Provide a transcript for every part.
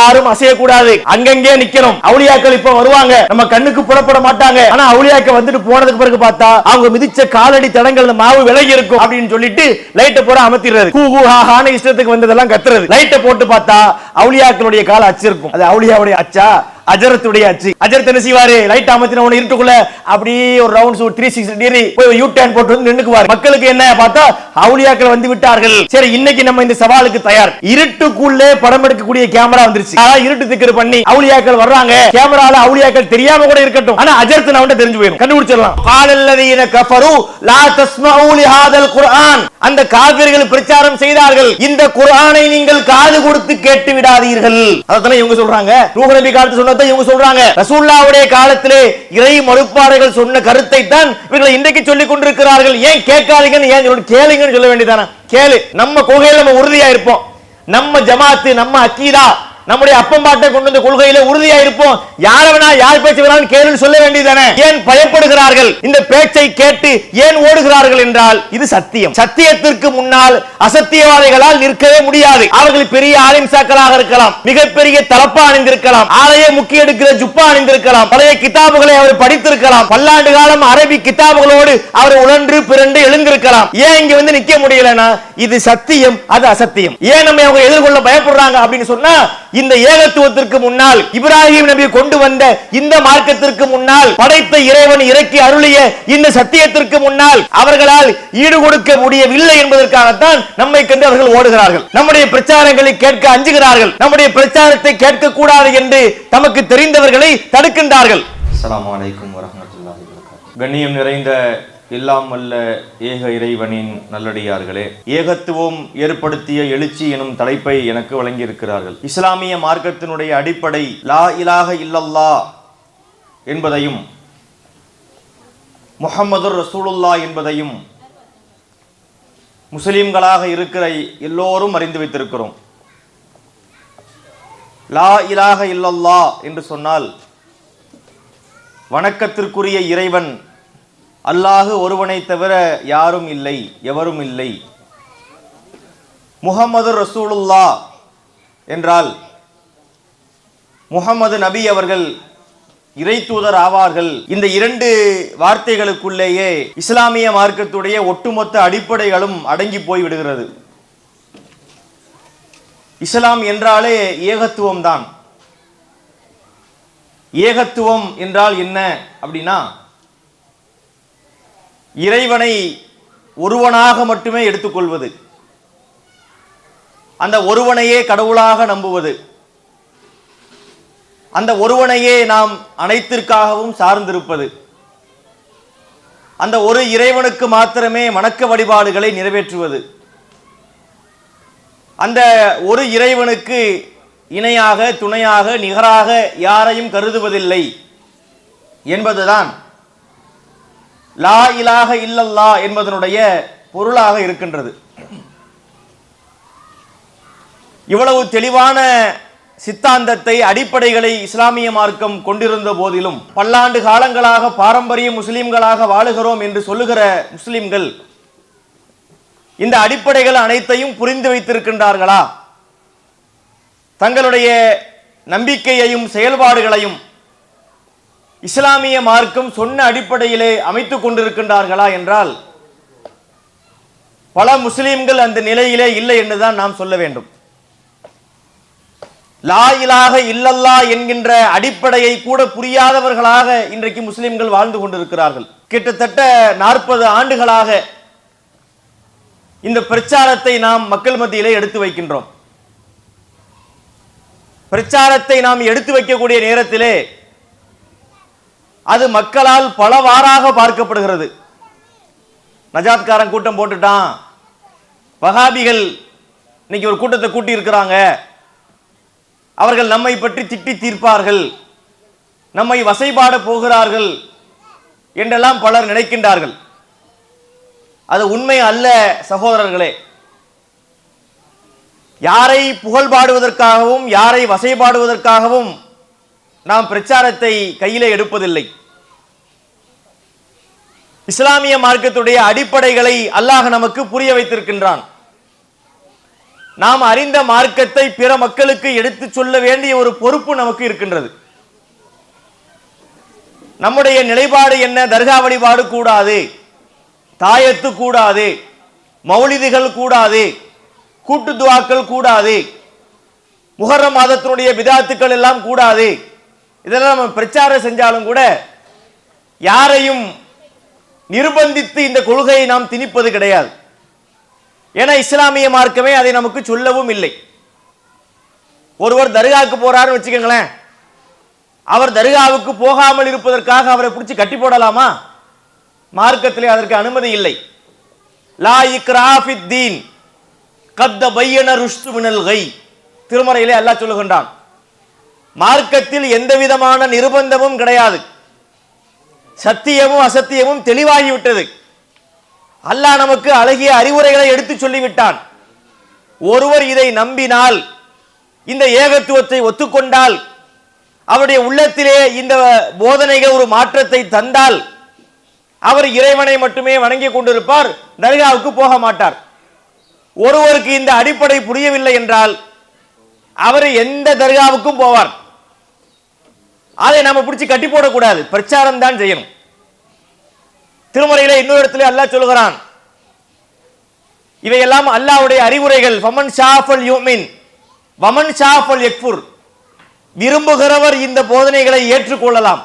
யாரும் அசையக்கூடாது, அங்கங்கே நிக்கணும். அவுலியாக்கள் இப்ப வருவாங்க, நம்ம கண்ணுக்கு புலப்பட மாட்டாங்க. ஆனா அவுலியாக்கள் வந்துட்டு போனதுக்கு பிறகு பார்த்தா அவங்க மிதிச்ச காலடி தடங்கள் மாவு விலகி இருக்கும் அப்படின்னு சொல்லிட்டு லைட்டை போற அமர்த்திடுறது. கூ கூ ஹா ஹான இஷ்டத்துக்கு வந்ததெல்லாம் கத்துறது. லைட்டை போட்டு பார்த்தா அவுலியாக்களுடைய கால அச்சு இருக்கும். அது அவுலியாவுடைய அச்சா? அஜரத்துடைய அச்சு. அஜரத் என்ன செய்வாரு? லைட் அமர்த்தின உடனே இருட்டுக்குள்ள அப்படியே ஒரு ரவுண்ட் 360 டிகிரி போய் யூ டர்ன் போட்டு வந்து நின்னுக்குவார். மக்களுக்கு என்ன பார்த்தா அவுலியாக்கள் வந்து விட்டார்கள். சரி, இன்னைக்கு நம்ம இந்த சவாலுக்கு தயார். இருட்டுக்குள்ளே படம் எடுக்கக்கூடிய கேமரா வந்துருச்சு. இருட்டு திக்கர் பண்ணி அவுலியாக்கள் வர்றாங்க, கேமரால அவுலியாக்கள் தெரியாம கூட இருக்கட்டும், ஆனா அஜரத் நான் தெரிஞ்சு போயிடும், கண்டுபிடிச்சிடலாம். காலல்லதீன கஃபரு லா தஸ்மஊ லிஹாதல் குர்ஆன், அந்த காபிர்கள் பிரச்சாரம் செய்தார்கள், இந்த குர்ஆனை நீங்கள் காது கொடுத்து கேட்டு விடாதீர்கள். அதனால இவங்க சொல்றாங்க, நூஹ் நபி காலத்து சொன்ன இவங்க சொல்றாங்க, ரசூலுல்லாஹ்வுடைய காலத்திலே இறை மறுப்பாளர்கள் சொன்ன கருத்தை தான் இவர்கள் இன்றைக்கு சொல்லிக் கொண்டிருக்கிறார்கள். ஏன் கேட்காதீங்கன்னு ஏன் கேளுங்கன்னு சொல்ல வேண்டியதானே? கேளு. நம்ம கொள்கையில நம்ம உறுதியா இருப்போம். நம்ம ஜமாத்து, நம்ம அக்கீதா, நம்முடைய அப்பம்பாட்டை கொண்டு வந்த கொள்கையில உறுதியா இருப்போம். யாரவனா யார் பேச்சு வேணாலும் கேளுன்னு சொல்ல வேண்டியதானே? ஏன் பயப்படுகிறார்கள்? இந்த பேச்சை கேட்டு ஏன் ஓடுகிறார்கள் என்றால் இது சத்தியம். சத்தியத்திற்கு முன்னால் அசத்தியவாதிகளால் நிற்கவே முடியாது. அவர்கள் பெரிய ஆலிம்சாக்களாக இருக்கலாம், மிகப்பெரிய தலப்பா அணிந்திருக்கலாம், ஆலய முக்கிய எடுக்கிற ஜுப்பா அணிந்திருக்கலாம், பழைய கிதாபுகளை அவர் படித்திருக்கலாம், பல்லாண்டு காலம் அரபி கிதாபுகளோடு அவர் உழன்று பிறண்டு எழுந்திருக்கலாம். ஏன் இங்க வந்து நிக்க முடியலனா இது சத்தியம், அது அசத்தியம். ஏன் நம்ம அவங்க எதிர்கொள்ள பயப்படுறாங்க அப்படின்னு சொன்னா, இந்த ஏகத்துவத்திற்கு முன்னால் இப்ராஹிம் நபி கொண்டு வந்த இந்த மார்க்கத்திற்கு முன்னால் படைத்த இறைவன் இறக்கி அருளிய இந்த சத்தியத்திற்கு முன்னால் அவர்களால் ஈடு கொடுக்க முடியவில்லை என்பதற்காகத்தான் நம்மை கண்டு அவர்கள் ஓடுகிறார்கள். நம்முடைய பிரச்சாரங்களை கேட்க அஞ்சுகிறார்கள். நம்முடைய பிரச்சாரத்தை கேட்க கூடாது என்று தமக்கு தெரிந்தவர்களை தடுக்கின்றார்கள். அஸ்ஸலாமு அலைக்கும் வரஹ்மத்துல்லாஹி வபரகாத்துஹு. கண்ணியம் நிறைந்த எல்லாம் வல்ல ஏக இறைவனின் நல்லடியார்களே, ஏகத்துவம் ஏற்படுத்திய எழுச்சி எனும் தலைப்பை எனக்கு வழங்கியிருக்கிறார்கள். இஸ்லாமிய மார்க்கத்தினுடைய அடிப்படை லா இலாஹ இல்லல்லாஹ் என்பதையும் முஹம்மதுர் ரசூலுல்லாஹ் என்பதையும் முஸ்லிம்களாக இருக்கிற எல்லோரும் அறிந்து வைத்திருக்கிறோம். லா இலாஹ இல்லல்லாஹ் என்று சொன்னால் வணக்கத்திற்குரிய இறைவன் அல்லாஹ் ஒருவனை தவிர யாரும் இல்லை, எவரும் இல்லை. முஹம்மது ரசூலுல்லாஹ் என்றால் முஹம்மது நபி அவர்கள் இறை தூதர் ஆவார்கள். இந்த இரண்டு வார்த்தைகளுக்குள்ளேயே இஸ்லாமிய மார்க்கத்துடைய ஒட்டுமொத்த அடிப்படைகளும் அடங்கி போய் விடுகிறது. இஸ்லாம் என்றாலே ஏகத்துவம் தான். ஏகத்துவம் என்றால் என்ன அப்படின்னா, இறைவனை ஒருவனாக மட்டுமே எடுத்துக்கொள்வது, அந்த ஒருவனையே கடவுளாக நம்புவது, அந்த ஒருவனையே நாம் அனைத்திற்காகவும் சார்ந்திருப்பது, அந்த ஒரு இறைவனுக்கு மாத்திரமே வணக்க வழிபாடுகளை நிறைவேற்றுவது, அந்த ஒரு இறைவனுக்கு இணையாக துணையாக நிகராக யாரையும் கருதுவதில்லை என்பதுதான் லா இலாஹ இல்லல்லாஹ் என்பதனுடைய பொருளாக இருக்கின்றது. இவ்வளவு தெளிவான சித்தாந்தத்தை, அடிப்படைகளை இஸ்லாமிய மார்க்கம் கொண்டிருந்த போதிலும் பல்லாண்டு காலங்களாக பாரம்பரிய முஸ்லிம்களாக வாழுகிறோம் என்று சொல்லுகிற முஸ்லிம்கள் இந்த அடிப்படைகள் அனைத்தையும் புரிந்து வைத்திருக்கின்றார்களா? தங்களுடைய நம்பிக்கையையும் செயல்பாடுகளையும் இஸ்லாமிய மார்க்கம் சொன்ன அடிப்படையிலே அமைத்துக் கொண்டிருக்கின்றார்களா என்றால் பல முஸ்லிம்கள் அந்த நிலையிலே இல்லை என்றுதான் நாம் சொல்ல வேண்டும். லா இலாஹ இல்லல்லாஹ் என்கின்ற அடிப்படையை கூட புரியாதவர்களாக இன்றைக்கு முஸ்லிம்கள் வாழ்ந்து கொண்டிருக்கிறார்கள். கிட்டத்தட்ட 40 ஆண்டுகளாக இந்த பிரச்சாரத்தை நாம் மக்கள் மத்தியிலே எடுத்து வைக்கின்றோம். பிரச்சாரத்தை நாம் எடுத்து வைக்கக்கூடிய நேரத்திலே அது மக்களால் பலவாறாக பார்க்கப்படுகிறது. நஜாத்காரன் கூட்டம் போட்டுட்டான், வஹாபிகள் இன்னைக்கு ஒரு கூட்டத்தை கூட்டி இருக்கிறாங்க, அவர்கள் நம்மை பற்றி திட்டி தீர்ப்பார்கள், நம்மை வசைபாட போகிறார்கள் என்றெல்லாம் பலர் நினைக்கின்றார்கள். அது உண்மை அல்ல சகோதரர்களே. யாரை புகழ்பாடுவதற்காகவும் யாரை வசைபாடுவதற்காகவும் நாம் பிரச்சாரத்தை கையிலே எடுப்பதில்லை. இஸ்லாமிய மார்க்கத்துடைய அடிப்படைகளை அல்லாஹ் நமக்கு புரிய வைத்திருக்கின்றான். நாம் அறிந்த மார்க்கத்தை பிற மக்களுக்கு எடுத்து சொல்ல வேண்டிய ஒரு பொறுப்பு நமக்கு இருக்கின்றது. நம்முடைய நிலைப்பாடு என்ன? தர்கா வழிபாடு கூடாது, தாயத்து கூடாது, மௌலிதுகள் கூடாது, கூட்டு துஆக்கள் கூடாது, முஹர்ரம் மாதத்தினுடைய பிதாத்துக்கள் எல்லாம் கூடாது. இதெல்லாம் நம்ம பிரச்சாரம் செஞ்சாலும் கூட யாரையும் நிர்பந்தித்து இந்த கொள்கையை நாம் திணிப்பது கிடையாது. ஏன்னா இஸ்லாமிய மார்க்கமே அதை நமக்கு சொல்லவும் இல்லை. ஒருவர் தர்காவுக்கு போறாருன்னு வச்சுக்கோங்களேன், அவர் தர்காவுக்கு போகாமல் இருப்பதற்காக அவரை பிடிச்சி கட்டி போடலாமா? மார்க்கத்திலே அதற்கு அனுமதி இல்லை. லா இக்ரா ஃபித் தீன் கத் பையன ருஷ்து மினல் கை, திருமறையிலே அல்லாஹ் சொல்லுகின்றான். மார்க்கத்தில் எந்த விதமான நிர்பந்தமும் கிடையாது. சத்தியமும் அசத்தியமும் தெளிவாகிவிட்டது. அல்லாஹ் நமக்கு அழகிய அறிவுரைகளை எடுத்து சொல்லிவிட்டான். ஒருவர் இதை நம்பினால், இந்த ஏகத்துவத்தை ஒத்துக்கொண்டால், அவருடைய உள்ளத்திலே இந்த போதனைகள் ஒரு மாற்றத்தை தந்தால், அவர் இறைவனை மட்டுமே வணங்கி கொண்டிருப்பார், தர்காவுக்கு போக மாட்டார். ஒருவருக்கு இந்த அடிப்படை புரியவில்லை என்றால் அவர் எந்த தர்காவுக்கும் போவார். அதை நம்ம பிடிச்சி கட்டி போடக்கூடாது, பிரச்சாரம் தான் செய்யணும். திருமறையில இன்னொரு இடத்துல அல்லாஹ் சொல்லுகிறான், இவையெல்லாம் அல்லாஹ்வுடைய அறிவுரைகள். ஃபமன் ஷாஃபல் யுமின் வமன் ஷாஃபல் யக்ஃபுர், விரும்புகிறவர் இந்த போதனைகளை ஏற்றுக்கொள்ளலாம்,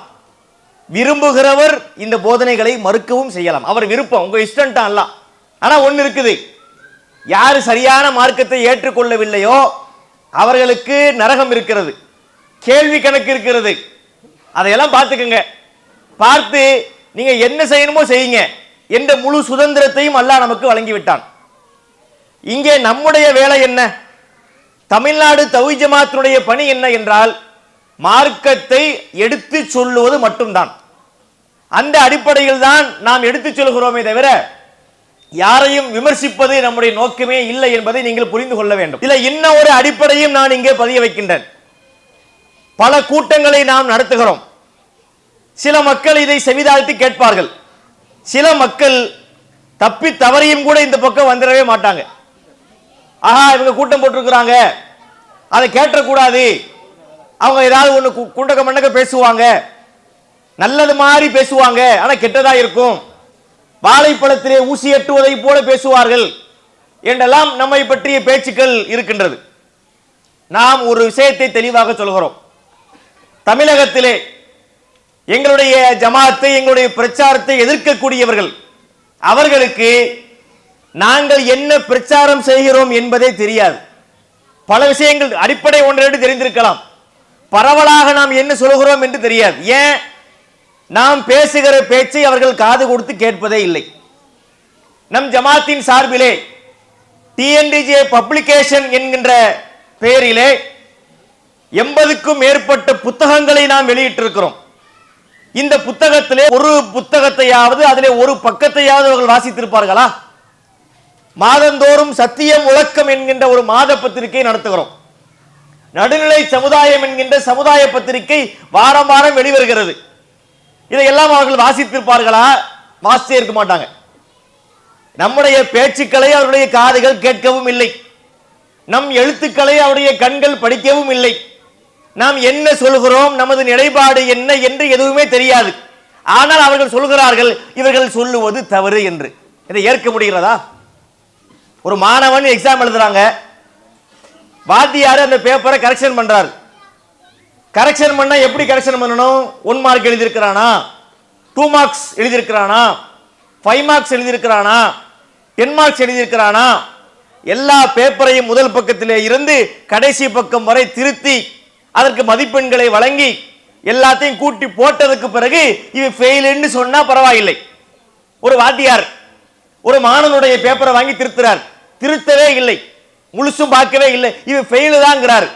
விரும்புகிறவர் இந்த போதனைகளை மறுக்கவும் செய்யலாம். அவர் விருப்பம், உங்க இஷ்டம் தான். அல்லாஹ் ஆனா ஒன்னு இருக்குது, யாரு சரியான மார்க்கத்தை ஏற்றுக்கொள்ளவில்லையோ அவர்களுக்கு நரகம் இருக்கிறது, கேள்வி கணக்கு இருக்கிறது. அதையெல்லாம் பார்த்துக்கங்க. பார்த்து நீங்க என்ன செய்யணுமோ செய்யுங்க என்ற முழு சுதந்திரத்தையும் அல்லாஹ் நமக்கு வழங்கிவிட்டான். இங்கே நம்முடைய வேலை என்ன? தமிழ்நாடு தௌஹீத் ஜமாஅத்தினுடைய பணி என்ன என்றால் மார்க்கத்தை எடுத்து சொல்லுவது மட்டும்தான். அந்த அடிப்படையில் தான் நாம் எடுத்து சொல்கிறோமே தவிர யாரையும் விமர்சிப்பது நம்முடைய நோக்கமே இல்லை என்பதை நீங்கள் புரிந்து கொள்ள வேண்டும். இதுல இன்னும் ஒரு அடிப்படையும் நான் இங்கே பதிய வைக்கின்றேன். பல கூட்டங்களை நாம் நடத்துகிறோம். சில மக்கள் இதை செவிதாழ்த்தி கேட்பார்கள். சில மக்கள் தப்பி தவறியும் கூட இந்த பக்கம் வந்துடவே மாட்டாங்க. ஆஹா, இவங்க கூட்டம் போட்டிருக்கிறாங்க, அதை கேட்டக்கூடாது, அவங்க ஏதாவது ஒன்று குண்டக்க மண்டக்க பேசுவாங்க, நல்லது மாதிரி பேசுவாங்க, ஆனா கெட்டதா இருக்கும், வாழைப்பழத்திலே ஊசி எட்டுவதை போல பேசுவார்கள் என்றெல்லாம் நம்மை பற்றிய பேச்சுக்கள் இருக்கின்றது. நாம் ஒரு விஷயத்தை தெளிவாக சொல்கிறோம். தமிழகத்திலே எங்களுடைய ஜமாத்தை, எங்களுடைய பிரச்சாரத்தை எதிர்க்கக்கூடியவர்கள், அவர்களுக்கு நாங்கள் என்ன பிரச்சாரம் செய்கிறோம் என்பதே தெரியாது. பல விஷயங்கள் அடிப்படை ஒன்றை தெரிந்திருக்கலாம், பரவலாக நாம் என்ன சொல்கிறோம் என்று தெரியாது. ஏன்? நாம் பேசுகிற பேச்சை அவர்கள் காது கொடுத்து கேட்பதே இல்லை. நம் ஜமாத்தின் சார்பிலே டிஎன்டிஜே பப்ளிகேஷன் என்கின்ற பெயரிலே 80க்கும் மேற்பட்ட புத்தகங்களை நாம் வெளியிட்டிருக்கிறோம். இந்த புத்தகத்திலே ஒரு புத்தகத்தையாவது, அதிலே ஒரு பக்கத்தையாவது அவர்கள் வாசித்திருப்பார்களா? மாதந்தோறும் சத்தியம் முழக்கம் என்கின்ற ஒரு மாத பத்திரிகை நடத்துகிறோம். நடுநிலை சமுதாயம் என்கின்ற சமுதாய பத்திரிகை வாரம் வாரம் வெளிவருகிறது. இதையெல்லாம் அவர்கள் வாசித்திருப்பார்களா? வாசித்தே இருக்க மாட்டாங்க. நம்முடைய பேச்சுக்களை அவருடைய காதுகள் கேட்கவும் இல்லை, நம் எழுத்துக்களை அவருடைய கண்கள் படிக்கவும் இல்லை. நாம் என்ன சொல்கிறோம், நமது நிலைப்பாடு என்ன என்று எதுவுமே தெரியாது. ஆனால் அவர்கள் சொல்கிறார்கள் இவர்கள் சொல்லுவது தவறு என்று. இதை ஏற்க முடிகிறதா? ஒரு மாணவன் எக்ஸாம் எழுதுறாங்க, வாத்தியார் அந்த பேப்பரை கரெக்ஷன் பண்றாரு. கரெக்ஷன் பண்ணா எப்படி கரெக்ஷன் பண்ணணும்? 1 மார்க் எழுதியிருக்கிறானா, 2 மார்க்ஸ் எழுதியிருக்கிறானா, 5 மார்க்ஸ் எழுதியிருக்கிறானா, 10 மார்க்ஸ் எழுதியிருக்கிறானா, எல்லா பேப்பரையும் முதல் பக்கத்திலே இருந்து கடைசி பக்கம் வரை திருத்தி அதற்கு மதிப்பெண்களை வழங்கி எல்லாத்தையும் கூட்டி போட்டதுக்கு பிறகு இது ஃபெயில்னு சொன்னா பரவாயில்லை. ஒரு வாத்தியார் ஒரு மாணவனுடைய பேப்பரை வாங்கி திருத்துறார், திருத்தவே இல்லை, முழுசும் பார்க்கவே இல்லை, இது ஃபெயில் தான்ங்கிறார்.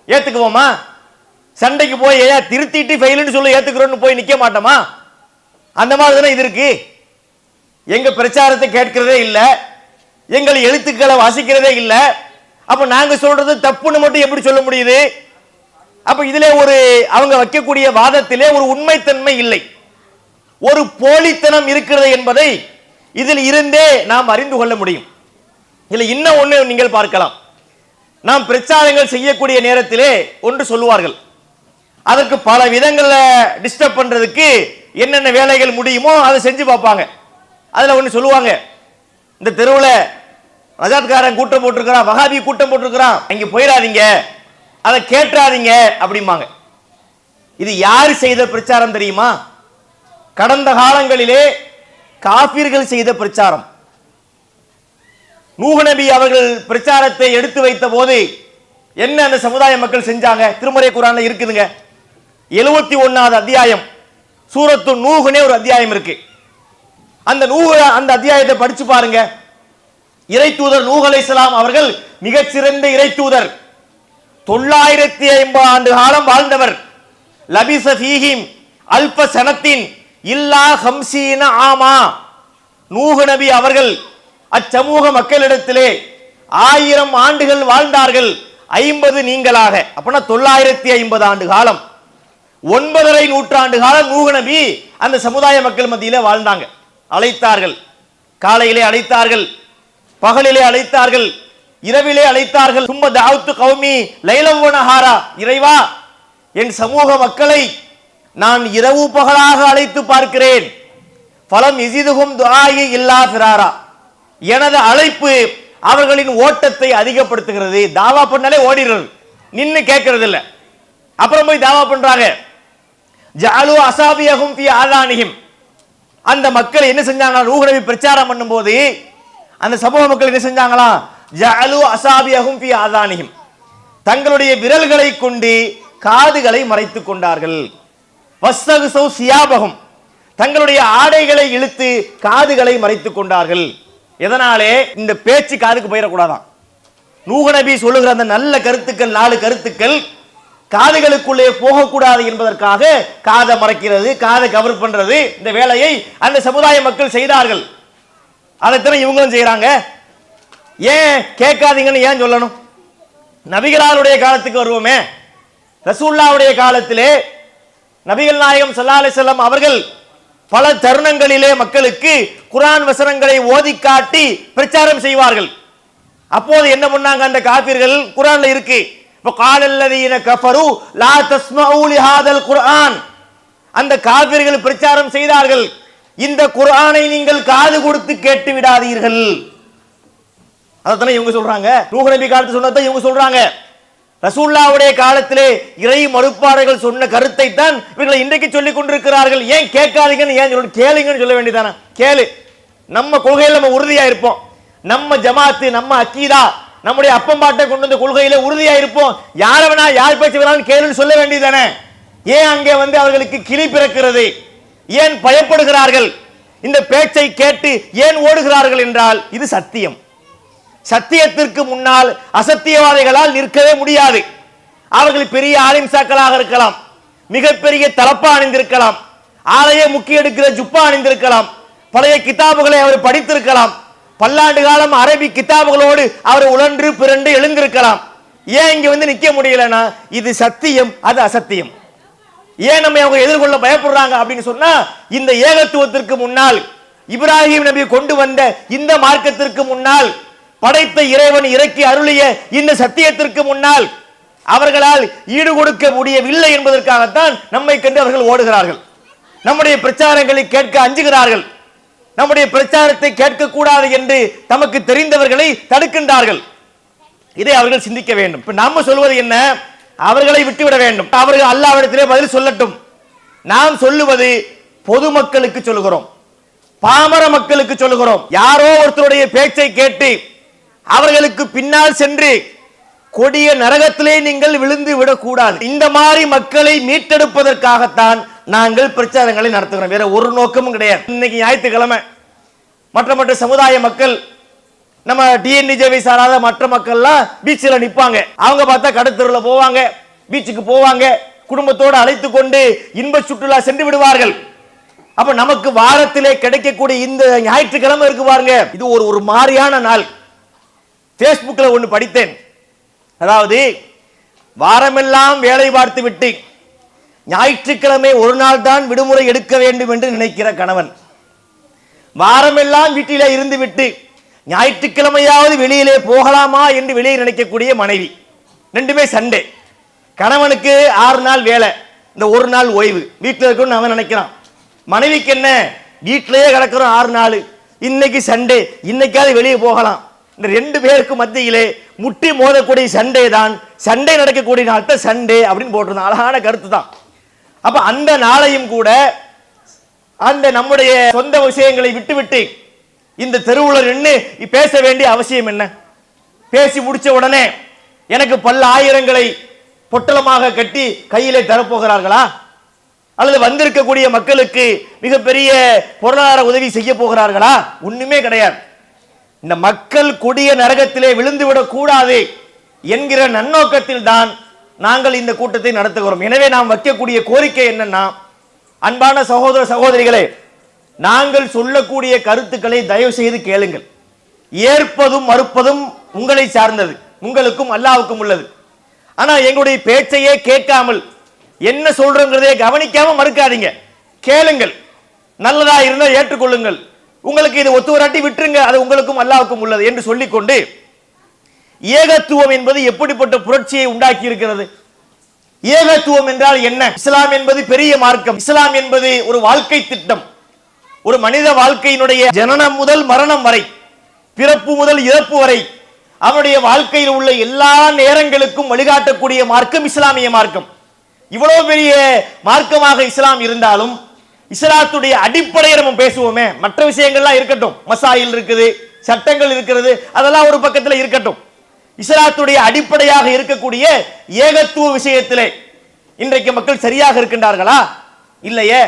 ஏத்துக்குவோமா? சண்டைக்கு போய் திருத்திட்டு ஃபெயில்னு சொல்லி ஏத்துக்கிறோம்னு போய் நிக்க மாட்டோமா? அந்த மாதிரி தானே இது இருக்கு. எங்க பிரச்சாரத்தை கேட்கிறதே இல்லை, எங்கள் எழுத்துக்களை வாசிக்கிறதே இல்லை. அப்ப நாங்க சொல்றது தப்புன்னு மட்டும் எப்படி சொல்ல முடியுது? அப்ப இதுல ஒரு அவங்க வைக்கக்கூடிய வாதத்திலே ஒரு உண்மைத்தன்மை இல்லை, ஒரு போலித்தனம் இருக்கிறது என்பதை இதில் இருந்தே நாம் அறிந்து கொள்ள முடியும். இதுல இன்னும் ஒண்ணு நீங்கள் பார்க்கலாம். நாம் பிரச்சாரங்கள் செய்யக்கூடிய நேரத்திலே ஒன்று சொல்லுவார்கள். அதற்கு பல விதங்கள்ல டிஸ்டர்ப் பண்றதுக்கு என்னென்ன வேலைகள் முடியுமோ அதை செஞ்சு பார்ப்பாங்க. அதுல ஒன்று சொல்லுவாங்க, இந்த தெருவில் ரஜாத்காரன் கூட்டம் போட்டிருக்கிறான், வஹாபி கூட்டம் போட்டிருக்கிறான், அங்கே போயிடாதீங்க, அதை கேட்டுறாதீங்க அப்படிம்பாங்க. இது யாரு செய்த பிரச்சாரம் தெரியுமா? கடந்த காலங்களிலே காபிர்கள் செய்த பிரச்சாரம். நூஹ் நபி அவர்கள் பிரச்சாரத்தை எடுத்து வைத்த போது என்ன அந்த சமுதாய மக்கள் செஞ்சாங்க? திருமறை குர்ஆன்ல இருக்குதுங்க. 71வது அத்தியாயம் சூரத்து நூஹ்னே ஒரு அத்தியாயம் இருக்கு. அந்த அத்தியாயத்தை படிச்சு பாருங்க. இறை தூதர் நூஹ் அலைஹிஸ்ஸலாம் அவர்கள் மிகச்சிறந்த இறை தூதர். 950 ஆண்டு காலம் வாழ்ந்தவர். லபிஸ ஃபீஹிம் அல்ஃப சனத்தின் இல்லா 50 ஆமா. நூஹ் நபி அவர்கள் அச்சமூக மக்களிடத்திலே 1000 ஆண்டுகள் வாழ்ந்தார்கள், 50 நீங்களாக. அப்பனா 950 ஆண்டு காலம், 9.5 நூற்றாண்டு காலம் நூஹ் நபி அந்த சமுதாய மக்கள் மத்தியிலே வாழ்ந்தாங்க. அழைத்தார்கள், காலையிலே அழைத்தார்கள், பகலிலே அழைத்தார்கள், இரவிலே அழைத்தார்கள். சும்ம தஅவுத்து கௌமி லைலம் வ நஹாரா, இறைவா என் சமூக மக்களை நான் இரவு பகலாக அழைத்து பார்க்கிறேன். ஃபலம் யஸிதுஹும் துஆஇ இல்லா ஃபிராரா, எனது அழைப்பு அவர்களின் ஓட்டத்தை அதிகப்படுத்துகிறது. தாவா பண்ணாலே ஓடிடுறது, நின்னு கேட்கறது இல்ல. அப்புறம் போய் தாவா பண்றாங்க. ஜஅலு அஸாபியஹும் ஃபீ ஆதானிஹிம், அந்த மக்கள் என்ன செஞ்சாங்க? நூஹ் நபி பிரச்சாரம் பண்ணும்போது அந்த சமூக மக்கள் என்ன செஞ்சாங்களா? ஜஅலு அஸாபியஹும் ஃபீ ஆதானிஹிம், தங்களுடைய விரல்களை கொண்டு காதுகளை மறைத்துக் கொண்டார்கள். வஸ்ஸகுஸு சியாபஹும், தங்களுடைய ஆடைகளை இழுத்து காதுகளை மறைத்துக் கொண்டார்கள். எதனாலே? இந்த பேச்சு காதுக்கு போயிடக்கூடாதான். நூஹ் நபி சொல்லுகிற அந்த நல்ல கருத்துக்கள், 4 கருத்துக்கள் காதுகளுக்குள்ளே போகக்கூடாது என்பதற்காக காதை மறைக்கிறது, காதை கவர் பண்றது, இந்த வேலையை அந்த சமுதாய மக்கள் செய்தார்கள். அதைத்தானே இவங்களும் செய்யறாங்க. ஏன் கேட்காதீங்கன்னு ஏன் சொல்லணும்? நபிகளாருடைய காலத்துக்கு வருவோமே. ரசூலுல்லாஹ்வுடைய காலத்திலே நபிகள் நாயகம் ஸல்லல்லாஹு அலைஹி வஸல்லம் அவர்கள் பல தருணங்களிலே மக்களுக்கு குர்ஆன் வசனங்களை ஓதி காட்டி பிரச்சாரம் செய்வார்கள். அப்போது என்ன பண்ணாங்க அந்த காபிர்கள்? குர்ஆன்ல இருக்கு, وقال الذين كفروا لا تسمعوا لهذا القرآن, அந்த காபிர்கள் பிரச்சாரம் செய்தார்கள், இந்த குர்ஆனை நீங்கள் காது கொடுத்து கேட்டு விடாதீர்கள். அதான் இவங்க சொல்றாங்க. நூஹ் நபி காலத்துல சொன்னதை இவங்க சொல்றாங்க. ரசூலுல்லாஹ்வுடைய காலத்திலே இறை மறுப்பாளர்கள் சொன்ன கருத்தை தான் இவர்கள் இன்றைக்கு சொல்லிக் கொண்டிருக்கிறார்கள். ஏன் கேட்காதீங்கன்னு ஏன் சொல்லணும்? கேளுங்கன்னு சொல்ல வேண்டியதானே? கேளு. நம்ம கொள்கையில் நம்ம உறுதியா இருப்போம். நம்ம ஜமாத்து, நம்ம அக்கீதா, நம்முடைய அப்பம்பாட்டை கொண்டு வந்த கொள்கையில உறுதியா இருப்போம். யார வேணா யார் பேச்சு வேணாலும் கேளுன்னு சொல்ல வேண்டியதானே? ஏன் அங்கே அவர்களுக்கு கிளி பிறக்கிறது? ஏன் பயப்படுகிறார்கள்? இந்த பேச்சை கேட்டு ஏன் ஓடுகிறார்கள் என்றால் இது சத்தியம். சத்தியத்திற்கு முன்னால் அசத்தியவாதிகளால் நிற்கவே முடியாது. அவர்கள் பெரிய ஆலிம்சாக்களாக இருக்கலாம், மிகப்பெரிய தலப்பா அணிந்திருக்கலாம், ஆலய முக்கிய எடுக்கிற ஜுப்பா அணிந்திருக்கலாம், பழைய கிதாபுகளை அவர் படித்திருக்கலாம், பல்லாண்டு காலம் அரபி கிதாபுகளோடு அவர் உழன்று பிறண்டு எழுந்திருக்கலாம். ஏன் இங்க நிக்க முடியலன்னா இது சத்தியம், அது அசத்தியம். ஏன் நம்ம அவங்க எதிர்கொள்ள பயப்படுறாங்க அப்படின்னு சொன்னா, இந்த ஏகத்துவத்திற்கு முன்னால் இப்ராஹிம் நபி கொண்டு வந்த இந்த மார்க்கத்திற்கு முன்னால், படைத்த இறைவன் இறக்கி அருளிய இந்த சத்தியத்திற்கு முன்னால் அவர்களால் ஈடு கொடுக்க முடியவில்லை என்பதற்காகத்தான் நம்மை கண்டு அவர்கள் ஓடுகிறார்கள். நம்முடைய பிரச்சாரங்களை கேட்க அஞ்சுகிறார்கள். நம்முடைய பிரச்சாரத்தை கேட்க கூடாது என்று தமக்கு தெரிந்தவர்களை தடுக்கின்றார்கள். இதை அவர்கள் சிந்திக்க வேண்டும். இப்ப நாம சொல்வது என்ன? அவர்களை விட்டுவிட வேண்டும். அவர்கள் அல்லாஹ்விடத்திலே பதில் சொல்லட்டும். நாம் சொல்லுவது பொதுமக்களுக்கு சொல்லுகிறோம், பாமர மக்களுக்கு சொல்லுகிறோம். யாரோ ஒருத்தருடைய பேச்சை கேட்டு அவர்களுக்கு பின்னால் சென்று கொடிய நரகத்திலே நீங்கள் விழுந்து விடக்கூடாது. இந்த மாதிரி மக்களை மீட்டெடுப்பதற்காகத்தான் நாங்கள் பிரச்சாரங்களை நடத்துகிறோம். வேற ஒரு நோக்கமும் கிடையாது. இன்னைக்கு ஞாயிற்றுக்கிழமை மற்ற சமுதாய மக்கள், நம்ம டிஎன்டிஜேவை சாராத மற்ற மக்கள்லாம் பீச்சில் நிற்பாங்க. அவங்க பார்த்தா கடத்தெருவில் போவாங்க, பீச்சுக்கு போவாங்க, குடும்பத்தோடு அழைத்து கொண்டு இன்ப சுற்றுலா சென்று விடுவார்கள். அப்ப நமக்கு வாரத்திலே கிடைக்கக்கூடிய இந்த ஞாயிற்றுக்கிழமை இருக்கு பாருங்க, இது ஒரு மாதிரியான நாள். பேஸ்புக்ல ஒன்று படித்தேன். அதாவது வாரமெல்லாம் வேலை பார்த்து விட்டு ஞாயிற்றுக்கிழமை ஒரு நாள் தான் விடுமுறை எடுக்க வேண்டும் என்று நினைக்கிற கணவன், வாரமெல்லாம் வீட்டிலே இருந்து விட்டு ஞாயிற்றுக்கிழமையாவது வெளியிலே போகலாமா என்று வெளியே நினைக்கக்கூடிய மனைவி, ரெண்டுமே சண்டே. கணவனுக்கு 6 நாள் வேலை, இந்த ஒரு நாள் ஓய்வு வீட்டில் இருக்கணும்னு அவன் நினைக்கிறான். மனைவிக்கு என்ன, வீட்டிலேயே கிடக்கிறோம் 6 நாள், இன்னைக்கு சண்டே, இன்னைக்காவது வெளியே போகலாம். இந்த 2 பேருக்கு மத்தியிலே முட்டி மோதக்கூடிய சண்டே தான், சண்டே நடக்கக்கூடிய நாள் தான் சண்டே அப்படின்னு போட்டிருந்தான். அழகான கருத்து தான். அப்ப அந்த நாளையும் கூட அந்த நம்முடைய சொந்த விஷயங்களை விட்டுவிட்டு இந்த தெருவுல நின்று பேச வேண்டிய அவசியம் என்ன? பேசி முடிச்ச உடனே எனக்கு பல ஆயிரங்களை பொட்டலமாக கட்டி கையிலே தரப்போகிறார்களா? அல்லது வந்திருக்கக்கூடிய மக்களுக்கு மிகப்பெரிய பொருளாதார உதவி செய்ய போகிறார்களா? ஒண்ணுமே கிடையாது. இந்த மக்கள் கொடிய நரகத்திலே விழுந்து விடக் கூடாது என்கிற நன்னோக்கத்தில் தான் நாங்கள் இந்த கூட்டத்தை நடத்துகிறோம். எனவே நாம் வைக்கக்கூடிய கோரிக்கை என்னன்னா, அன்பான சகோதர சகோதரிகளே, நாங்கள் சொல்லக்கூடிய கருத்துக்களை தயவு செய்து கேளுங்கள். ஏற்பதும் மறுப்பதும் உங்களை சார்ந்தது, உங்களுக்கும் அல்லாஹ்வுக்கும் உள்ளது. ஆனா எங்களுடைய பேச்சையே கேட்காமல் என்ன சொல்றோங்கிறதே கவனிக்காம மறுக்காதீங்க, கேளுங்கள். நல்லதா இருந்தால் ஏற்றுக்கொள்ளுங்கள், உங்களுக்கு இது ஒத்து வராட்டி விட்டுருங்க, அது உங்களுக்கும் அல்லாஹ்வுக்கும் உள்ளது என்று சொல்லிக்கொண்டு, ஏகத்துவம் என்பது எப்படிப்பட்ட புரட்சியை உண்டாக்கி இருக்கிறது? ஏகத்துவம் என்றால் என்ன? இஸ்லாம் என்பது பெரிய மார்க்கம். இஸ்லாம் என்பது ஒரு வாழ்க்கை திட்டம். ஒரு மனித வாழ்க்கையினுடைய ஜனனம் முதல் மரணம் வரை, பிறப்பு முதல் இறப்பு வரை அவனுடைய வாழ்க்கையில் உள்ள எல்லா நேரங்களுக்கும் வழிகாட்டக்கூடிய மார்க்கம் இஸ்லாமிய மார்க்கம். இவ்வளவு பெரிய மார்க்கமாக இஸ்லாம் இருந்தாலும் இஸ்லாத்துடைய அடிப்படையை நம்ம பேசுவோமே, மற்ற விஷயங்கள்லாம் இருக்கட்டும், மசாயில் இருக்குது, சட்டங்கள் இருக்கிறது, அதெல்லாம் ஒரு பக்கத்தில் இருக்கட்டும். இஸ்லாத்துடைய அடிப்படையாக இருக்கக்கூடிய ஏகத்துவ விஷயத்திலே இன்றைக்கு மக்கள் சரியாக இருக்கின்றார்களா? இல்லையே.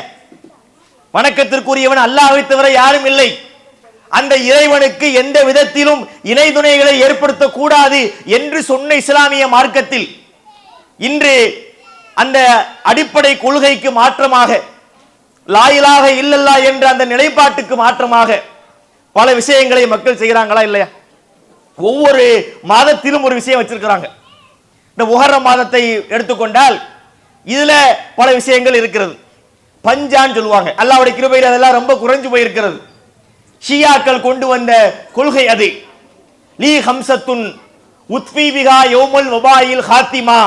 வணக்கத்திற்குரியவன் அல்லாஹ்வை தவிர யாரும் இல்லை. அந்த இறைவனுக்கு எந்த விதத்திலும் இணை துணைகளை ஏற்படுத்த கூடாது என்று சொன்ன இஸ்லாமிய மார்க்கத்தில் இன்று அந்த அடிப்படை கொள்கைக்கு மாற்றமாக, லா இலாஹ இல்லல்லாஹ் என்ற அந்த நிலைப்பாட்டுக்கு மாற்றமாக பல விஷயங்களை மக்கள் செய்கிறாங்களா இல்லையா? ஒவ்வொரு மாதத்திலும் ஒரு விஷயம் வச்சிருக்கிறாங்க. இந்த முஹர்ரம் மாதத்தை எடுத்துக்கொண்டால் இதுல பல விஷயங்கள் இருக்கிறது. பஞ்சான்னு சொல்லுவாங்க. அல்லாஹ்வுடைய கிருபையில் அதெல்லாம் ரொம்ப குறைஞ்சு போயிருக்கிறது. ஷியாக்கள் கொண்டு வந்த கொள்கை அது. லீ ஹம்சத்துன் உத்ஃபி பிஹா யௌமுல் வபாயில் ஹாத்திமா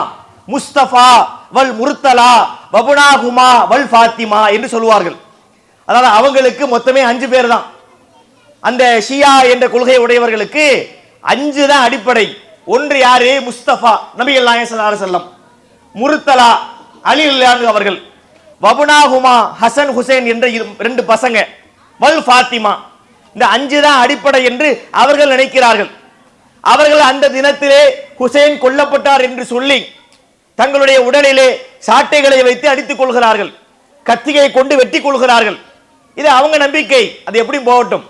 முஸ்தபா வல் முர்த்தலா வபுனாகுமா வல் ஃபாத்திமா என்று சொல்வார்கள். அதாவது அவங்களுக்கு மொத்தமே 5 பேர் தான். அந்த ஷியா என்ற கொள்கை உடையவர்களுக்கு 5 தான் அடிப்படை. ஒன்று யாரு? முஸ்தபா நபிகள் நாயகம் ஸல்லல்லாஹு அலைஹி வஸல்லம், முர்த்தலா அலி ரலியல்லாஹு அவர்கள், வபுனாகுமா ஹசன் ஹுசைன் என்ற 2 பசங்க, வல் ஃபாத்திமா. இந்த 5 தான் அடிப்படை என்று அவர்கள் நினைக்கிறார்கள். அவர்கள் அந்த தினத்திலே ஹுசைன் கொல்லப்பட்டார் என்று சொல்லி தங்களுடைய உடலிலே சாட்டைகளை வைத்து அடித்துக் கொள்கிறார்கள், கத்தியை கொண்டு வெட்டி கொள்கிறார்கள். இது அவங்க நம்பிக்கை, அது எப்படி போகட்டும்.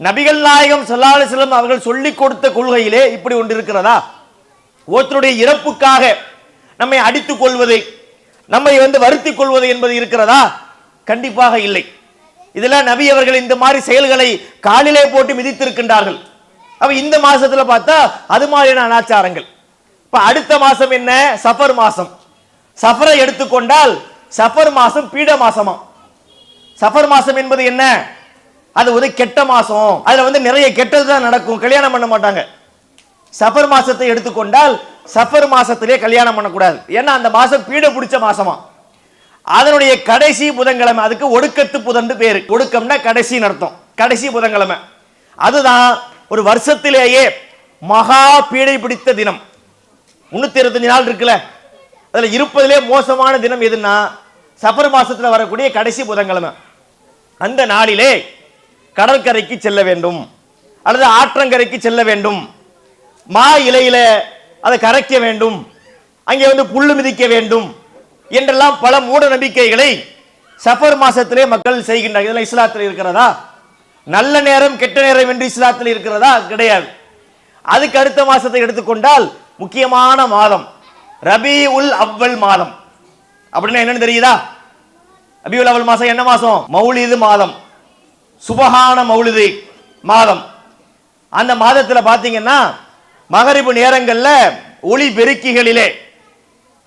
நபிகள் நாயகம் ஸல்லல்லாஹு அலைஹி வஸல்லம் அவர்கள் சொல்லிக் கொடுத்த கொள்கையிலே இப்படி ஒன்று இருக்கிறதா? ஒருத்தருடைய இறப்புக்காக நம்மை அடித்துக் கொள்வது, நம்மை வருத்திக் கொள்வது என்பது இருக்கிறதா? கண்டிப்பாக இல்லை. இதெல்லாம் நபி அவர்கள் இந்த மாதிரி செயல்களை காலிலே போட்டு மிதித்திருக்கின்றார்கள். அப்ப இந்த மாசத்துல பார்த்தா அது மாதிரியான அனாச்சாரங்கள். இப்ப அடுத்த மாசம் என்ன? சஃபர் மாசம். சஃபரை எடுத்துக்கொண்டால் சஃபர் மாசம் பீட மாசமா. சஃபர் மாசம் என்பது என்ன? அது ஒரு கெட்ட மாசம், அதுல நிறைய கெட்டது தான் நடக்கும், கல்யாணம் பண்ண மாட்டாங்க. சஃபர் மாசத்தை எடுத்துக்கொண்டால் சஃபர் மாசத்திலே கல்யாணம் பண்ணக்கூடாது, ஏன்னா அந்த மாசம் பீட பிடிச்ச மாசமா. அதனுடைய கடைசி புதன்கிழமை, அதுக்கு ஒடுக்கத்து புதன் பேரு. ஒடுக்கம்னா கடைசி அர்த்தம், கடைசி புதன்கிழமை. அதுதான் ஒரு வருஷத்திலேயே மகா பீடை பிடித்த தினம். 365 நாள் இருக்குல்ல, அதுல இருப்பதிலே மோசமான தினம் எதுன்னா சஃபர் மாசத்துல வரக்கூடிய கடைசி புதன்கிழமை. அந்த நாளிலே கடற்கரைக்கு செல்ல வேண்டும் அல்லது ஆற்றங்கரைக்கு செல்ல வேண்டும், மா இலையில அதை கரைக்க வேண்டும், அங்கே புல்லு மிதிக்க வேண்டும் என்றெல்லாம் பல மூட நம்பிக்கைகளை சஃபர் மாசத்திலே மக்கள் செய்கின்றார்கள். இதெல்லாம் இஸ்லாத்தில் இருக்கிறதா? நல்ல நேரம் கெட்ட நேரம் என்று இஸ்லாத்தில் இருக்கிறதா? கிடையாது. அதுக்கு அடுத்த மாசத்தை எடுத்துக்கொண்டால் முக்கியமான மாதம் ரபீஉல் அவ்வல் மாதம். அப்படின்னா என்னன்னு தெரியுதா? ரபீஉல் அவ்வல் மாசம் என்ன மாசம்? மௌலிது மாதம், சுபஹான மௌலிது மாதம். அந்த மாதத்துல பாத்தீங்கன்னா மகரிபு நேரங்கள்ல ஒளி பெருக்கிகளிலே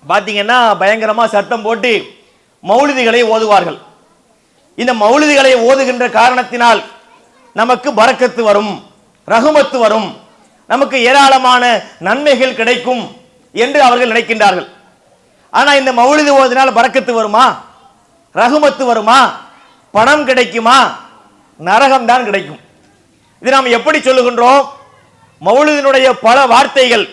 பாத்தீங்கன்னா பயங்கரமா சத்தம் போட்டு மௌலிதுகளை ஓதுவார்கள். இந்த மௌலிதுகளை ஓதுகின்ற காரணத்தினால் நமக்கு பரக்கத்து வரும், ரஹ்மத்து வரும், நமக்கு ஏராளமான நன்மைகள் கிடைக்கும் என்று அவர்கள் நினைக்கின்றார்கள். ஆனா இந்த மௌலிது ஓதினால் பரக்கத்து வருமா, ரஹ்மத்து வருமா, பணம் கிடைக்குமா? நரகம் தான் கிடைக்கும். இது நாம் எப்படி சொல்லுகின்றோம்? மௌலிதினுடைய பல வார்த்தைகள்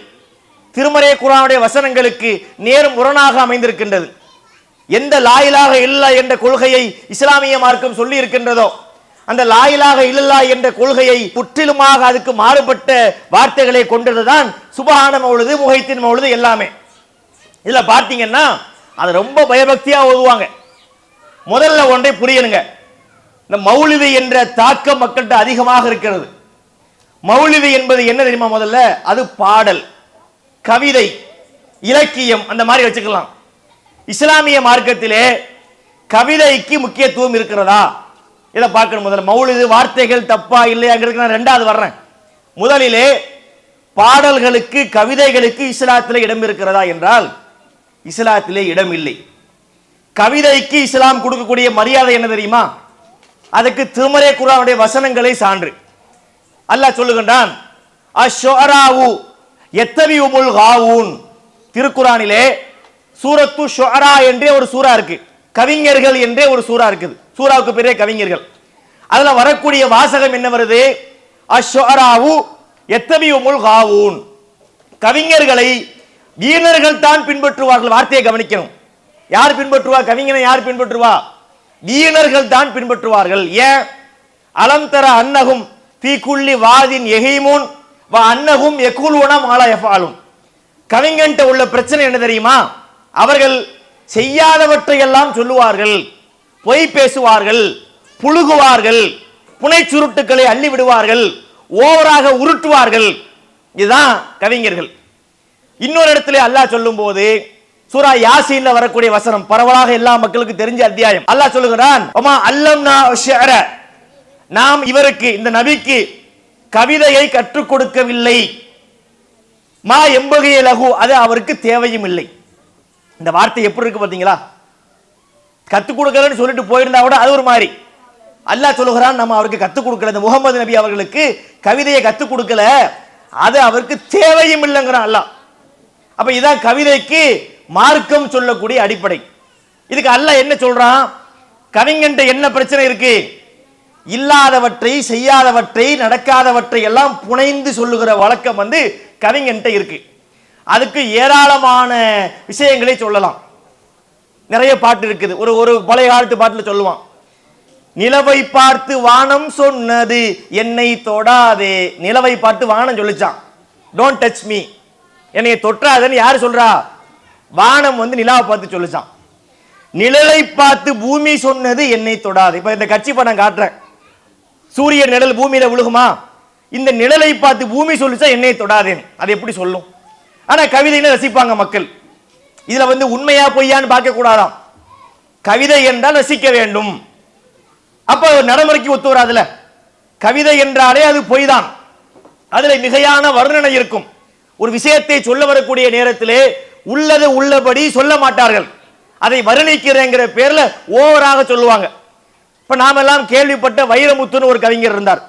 திருமறை குர்ஆனுடைய வசனங்களுக்கு நேர் முரணாக அமைந்திருக்கின்றது. எந்த லா இலாஹ இல்லல்லாஹ் என்ற கொள்கையை இஸ்லாமிய மார்க்கம் சொல்லி இருக்கின்றதோ அந்த லா இலாஹ இல்லல்லாஹ் என்ற கொள்கையை முற்றிலுமாக அதுக்கு மாறுபட்ட வார்த்தைகளை கொண்டதுதான் சுபஹான மௌலிது, முஹைத்தின் மௌலிது எல்லாமே. இதுல பார்த்தீங்கன்னா அது ரொம்ப பயபக்தியா ஓதுவாங்க. முதல்ல ஒன்றை புரியணுங்க, இந்த மௌலிது என்ற தாக்கம் மக்கள்கிட்ட அதிகமாக இருக்கிறது. மௌலிது என்பது என்ன தெரியுமா? முதல்ல அது பாடல், கவிதை, இலக்கியம் அந்த மாதிரி வச்சுக்கலாம். இஸ்லாமிய மார்க்கத்திலே கவிதைக்கு முக்கியத்துவம் இருக்கிறதா இதை பார்க்கணும். முதல்ல மௌலிது வார்த்தைகள் தப்பா இல்லையாங்கிறதுக்கு நான் ரெண்டாவது வர்றேன். முதலிலே பாடல்களுக்கு கவிதைகளுக்கு இஸ்லாத்திலே இடம் இருக்கிறதா என்றால் இஸ்லாத்திலே இடம் இல்லை. கவிதைக்கு இஸ்லாம் கொடுக்கக்கூடிய மரியாதை என்ன தெரியுமா? அதுக்கு திருமறை குர்ஆனுடைய வசனங்களை சான்று. அல்லாஹ் சொல்லுகின்றான், அஷ்ஷுஅராவு யத்தபிஉல் காவூன். திருக்குர்ஆனிலே சூரத்து ஷுஅரா என்றே ஒரு சூரா இருக்கு, கவிஞர்கள் என்றே ஒரு சூரா இருக்குது. சூராவுக்கு பெரிய கவிஞர்கள். அதுல வரக்கூடிய வாசகம் என்ன வருது? அஷ்ஷுஅராவு யத்தபிஉல் காவூன். கவிஞர்களை வீணர்கள் தான் பின்பற்றுவார்கள். வார்த்தையை கவனிக்கணும். யார் பின்பற்றுவா? கவிஞனை யார் பின்பற்றுவா? வீணர்கள் தான் பின்பற்றுவார்கள். ஏன்? அலம் தர அன்னகும் ஃபீ குல்லி வாதின் யஹீமுன் வ அன்னகும் யகுலுன மா லா யஃபாலுன். கவிஞன்ட்ட உள்ள பிரச்சனை என்ன தெரியுமா? அவர்கள் செய்யாதவற்றை எல்லாம் சொல்லுவார்கள், பொய் பேசுவார்கள், புழுகுவார்கள், புனை சுருட்டுக்களை அள்ளி விடுவார்கள், ஓவராக உருட்டுவார்கள். இதுதான் கவிஞர்கள். இன்னொரு இடத்துல அல்லாஹ் சொல்லும் போது சூரா யாசீன்ல வரக்கூடிய வசனம் பரவலாக எல்லா மக்களுக்கு தெரிஞ்ச அத்தியாயம். அல்லாஹ் சொல்லுகிறான், வமா அல்லம்னா ஷிஅர, நாம் இவருக்கு இந்த நபிக்கு கவிதையை கற்றுக் கொடுக்கவில்லை, மா எம்பகிய லகு, அது அவருக்கு தேவையும் இல்லை. இந்த வார்த்தை எப்படி இருக்கு பாத்தீங்களா? கத்துக் கொடுக்கலன்னு சொல்லிட்டு போயிருந்தா கூட அது ஒரு மாதிரி. அல்லாஹ் சொல்லுகிறான், நம்ம அவருக்கு கத்துக் கொடுக்கல, இந்த முகமது நபி அவர்களுக்கு கவிதையை கத்துக் கொடுக்கல, அது அவருக்கு தேவையும் இல்லைங்கிறான் அல்லாஹ். அப்ப இதான் கவிதைக்கு மார்க்கம் சொல்லக்கூடிய அடிப்படை. இதுக்கு அல்லாஹ் என்ன சொல்றான்? கவிஞன்ட்ட என்ன பிரச்சனை இருக்கு? இல்லாதவற்றை, செய்யாதவற்றை, நடக்காதவற்றை எல்லாம் புனைந்து சொல்லுகிற வழக்கம் கவிஞன்ட்ட இருக்கு. அதுக்கு ஏராளமான விஷயங்களை சொல்லலாம். நிறைய பாட்டு இருக்குது. ஒரு பழைய காலத்து பாட்டுல சொல்லுவான், நிலவை பார்த்து வானம் சொன்னது என்னை தொடாதே. நிலவை பார்த்து வானம் சொல்லிச்சான், டோன்ட் டச் மீ, என்னை தொற்றாதன்னு யாரு சொல்றா? வானம் நிலாவை பார்த்து சொல்லிச்சான். நிழலை பார்த்து பூமி சொன்னது என்னை தொடாது. இப்ப இந்த கட்சி படம் காட்டுறேன், சூரிய நிழல் பூமியில விழுகுமா? இந்த நிழலை பார்த்து பூமி சொல்லிச்சா என்னை தொடாதேன், அது எப்படி சொல்லும்? ஆனா கவிதைன்னு ரசிப்பாங்க மக்கள். இதுல உண்மையா பொய்யான்னு பார்க்க கூடாதாம். கவிதை என்றால் ரசிக்க வேண்டும். அப்ப நடைமுறைக்கு ஒத்து வராதுல. கவிதை என்றாலே அது பொய் தான். அதுல மிகையான வர்ணனை இருக்கும். ஒரு விஷயத்தை சொல்ல வரக்கூடிய நேரத்திலே உள்ளது உள்ளபடி சொல்ல மாட்டார்கள். அதை வர்ணிக்கிறேங்கிற பேர்ல ஓவராக சொல்லுவாங்க. இப்ப நாம எல்லாம் கேள்விப்பட்ட வைரமுத்துன்னு ஒரு கவிஞர் இருந்தார்.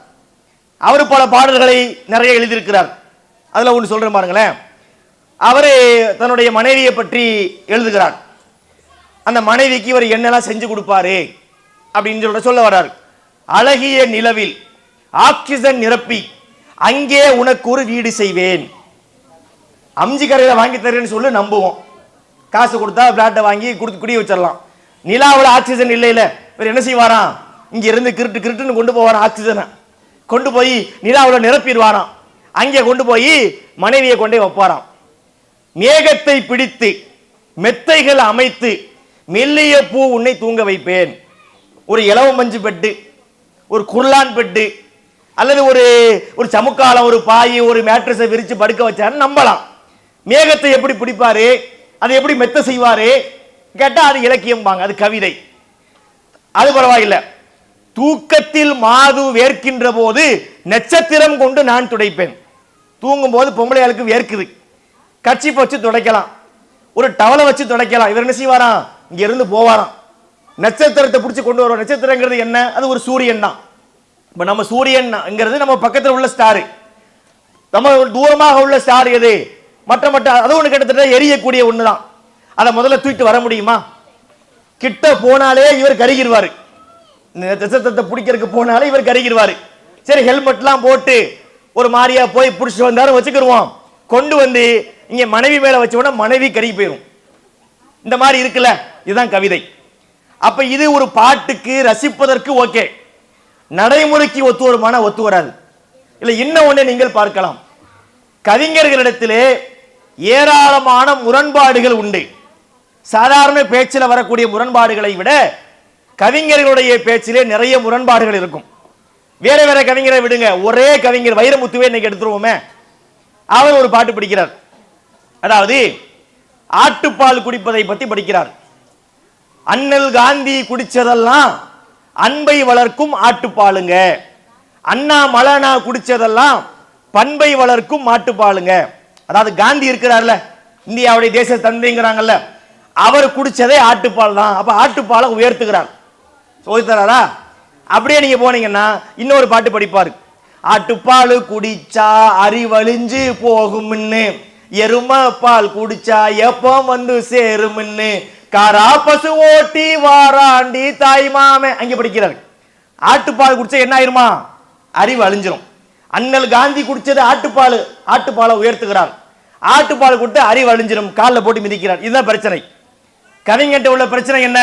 அவர் பல பாடல்களை நிறைய எழுதியிருக்கிறார். அதுல ஒன்று சொல்றேன் பாருங்களேன். அவரு தன்னுடைய மனைவியை பற்றி எழுதுகிறார். அந்த மனைவிக்கு இவர் என்னெல்லாம் செஞ்சு கொடுப்பாரு அப்படின்னு சொல்ல வர்றாரு. அழகிய நிலவில் ஆக்சிஜன் நிரப்பி அங்கே உனக்கு ஒரு வீடு செய்வேன். அம்ஜி கரையில வாங்கி தரேன்னு சொல்லி நம்புவோம். காசு கொடுத்தா பிளாட்டை வாங்கி கொடுத்து குடி வச்சிடலாம். நிலாவில் ஆக்சிஜன் இல்லை இல்ல, இவர் என்ன செய்வாராம்? இங்க இருந்து கிருட்டுன்னு கொண்டு போவாராம். ஆக்சிஜனை கொண்டு போய் நிலாவில் நிரப்பிடுவாராம். அங்கே கொண்டு போய் மனைவியை கொண்டே வைப்பாராம். மேகத்தை பிடித்து மெத்தைகள் அமைத்து மெல்லிய பூ உன்னை தூங்க வைப்பேன். ஒரு இலவ மஞ்சு பெட்டு, ஒரு குர்லான் பெட்டு, அல்லது ஒரு சமுக்காலம், ஒரு பாய், ஒரு மேட்ரஸை விரிச்சு படுக்க வச்சாருன்னு நம்பலாம். மேகத்தை எப்படி பிடிப்பாரு, அதை எப்படி மெத்த செய்வாரு கேட்டா அது இலக்கியம் பாங்க, அது கவிதை. அது பரவாயில்ல. தூக்கத்தில் மாது வேர்க்கின்ற போது நட்சத்திரம் கொண்டு நான் துடைப்பேன். தூங்கும் போது பொம்பளையாளுக்கு வேர்க்குது, கட்சி வச்சு துடைக்கலாம், ஒரு டவலை வச்சு துடைக்கலாம். இவர் என்ன செய்வாராம்? இங்க இருந்து போவாராம், நட்சத்திரத்தை பிடிச்சு கொண்டு வருவார். நட்சத்திரங்கிறது என்ன? அது ஒரு சூரியன் தான். இப்ப நம்ம சூரியன்ங்கிறது நம்ம பக்கத்தில் உள்ள ஸ்டார், நம்ம தூரமாக உள்ள ஸ்டார் எது? மற்ற அது ஒண்ணு கிட்டத்தட்ட எரியக்கூடிய ஒண்ணுதான். அதை முதல்ல தூக்கிட்டு வர முடியுமா? கிட்ட போனாலே இவர் கருகிடுவாரு, நட்சத்திரத்தை பிடிக்கிறதுக்கு போனாலே இவர் கருகிடுவாரு. சரி, ஹெல்மெட்லாம் போட்டு ஒரு மாதிரியா போய் பிடிச்சிட்டு வந்தாலும் வச்சுக்கிடுவோம். கொண்டு வந்து இங்க மனைவி மேல வச்சோம்னா மனைவி கருகி போயிடும். இந்த மாதிரி இருக்குல்ல, இதுதான் கவிதை. அப்ப இது ஒரு பாட்டுக்கு ரசிப்பதற்கு ஓகே, நடைமுறைக்கு ஒத்து வருமான ஒத்து வராது. இல்ல இன்னும் ஒண்ணு நீங்கள் பார்க்கலாம், கவிஞர்களிடத்திலே ஏராளமான முரண்பாடுகள் உண்டு. சாதாரண பேச்சில் வரக்கூடிய முரண்பாடுகளை விட கவிஞர்களுடைய பேச்சிலே நிறைய முரண்பாடுகள் இருக்கும். வேற வேற கவிஞரை விடுங்க, ஒரே கவிஞர் வைரமுத்துவே இன்னைக்கு எடுத்துருவோமே, அவர் ஒரு பாட்டு படிக்கிறார். அதாவது ஆட்டுப்பால் குடிப்பதை பத்தி படிக்கிறார். அண்ணல் காந்தி குடிச்சதெல்லாம் அன்பை வளர்க்கும் ஆட்டுப்பாலுங்க, அண்ணா மலானா குடிச்சதெல்லாம் பண்பை வளர்க்கும் மாட்டுப்பாலுங்க. அதாவது காந்தி இருக்கிறார்ல, இந்தியாவுடைய தேச தந்தைங்கிறாங்கல்ல, அவர் குடிச்சதே ஆட்டுப்பால் தான். அப்ப ஆட்டுப்பாலை உயர்த்துகிறார், சொல்லித்தராரா? அப்படியே நீங்க போனீங்கன்னா இன்னொரு பாட்டு படிப்பாரு, ஆட்டுப்பால் குடிச்சா அறிவழிஞ்சு போகும்னு, எரும பால் குடிச்சா எப்போ வந்து சேரும்னு, காரா பசு ஓட்டி வாராண்டி தாய் மாமே. அங்க படிக்கிறார். ஆட்டுப்பால் குடிச்சா என்ன ஆயிருமா? அறிவு அழிஞ்சிரும். அண்ணல் காந்தி குடிச்சது ஆட்டுப்பால், ஆட்டுப்பாலை உயர்த்துகிறார். ஆட்டுப்பால் கொடுத்து அறிவு அழிஞ்சிரும், காலில் போட்டு மிதிக்கிறார். இதுதான் பிரச்சனை. கவிஞன்ட்ட உள்ள பிரச்சனை என்ன?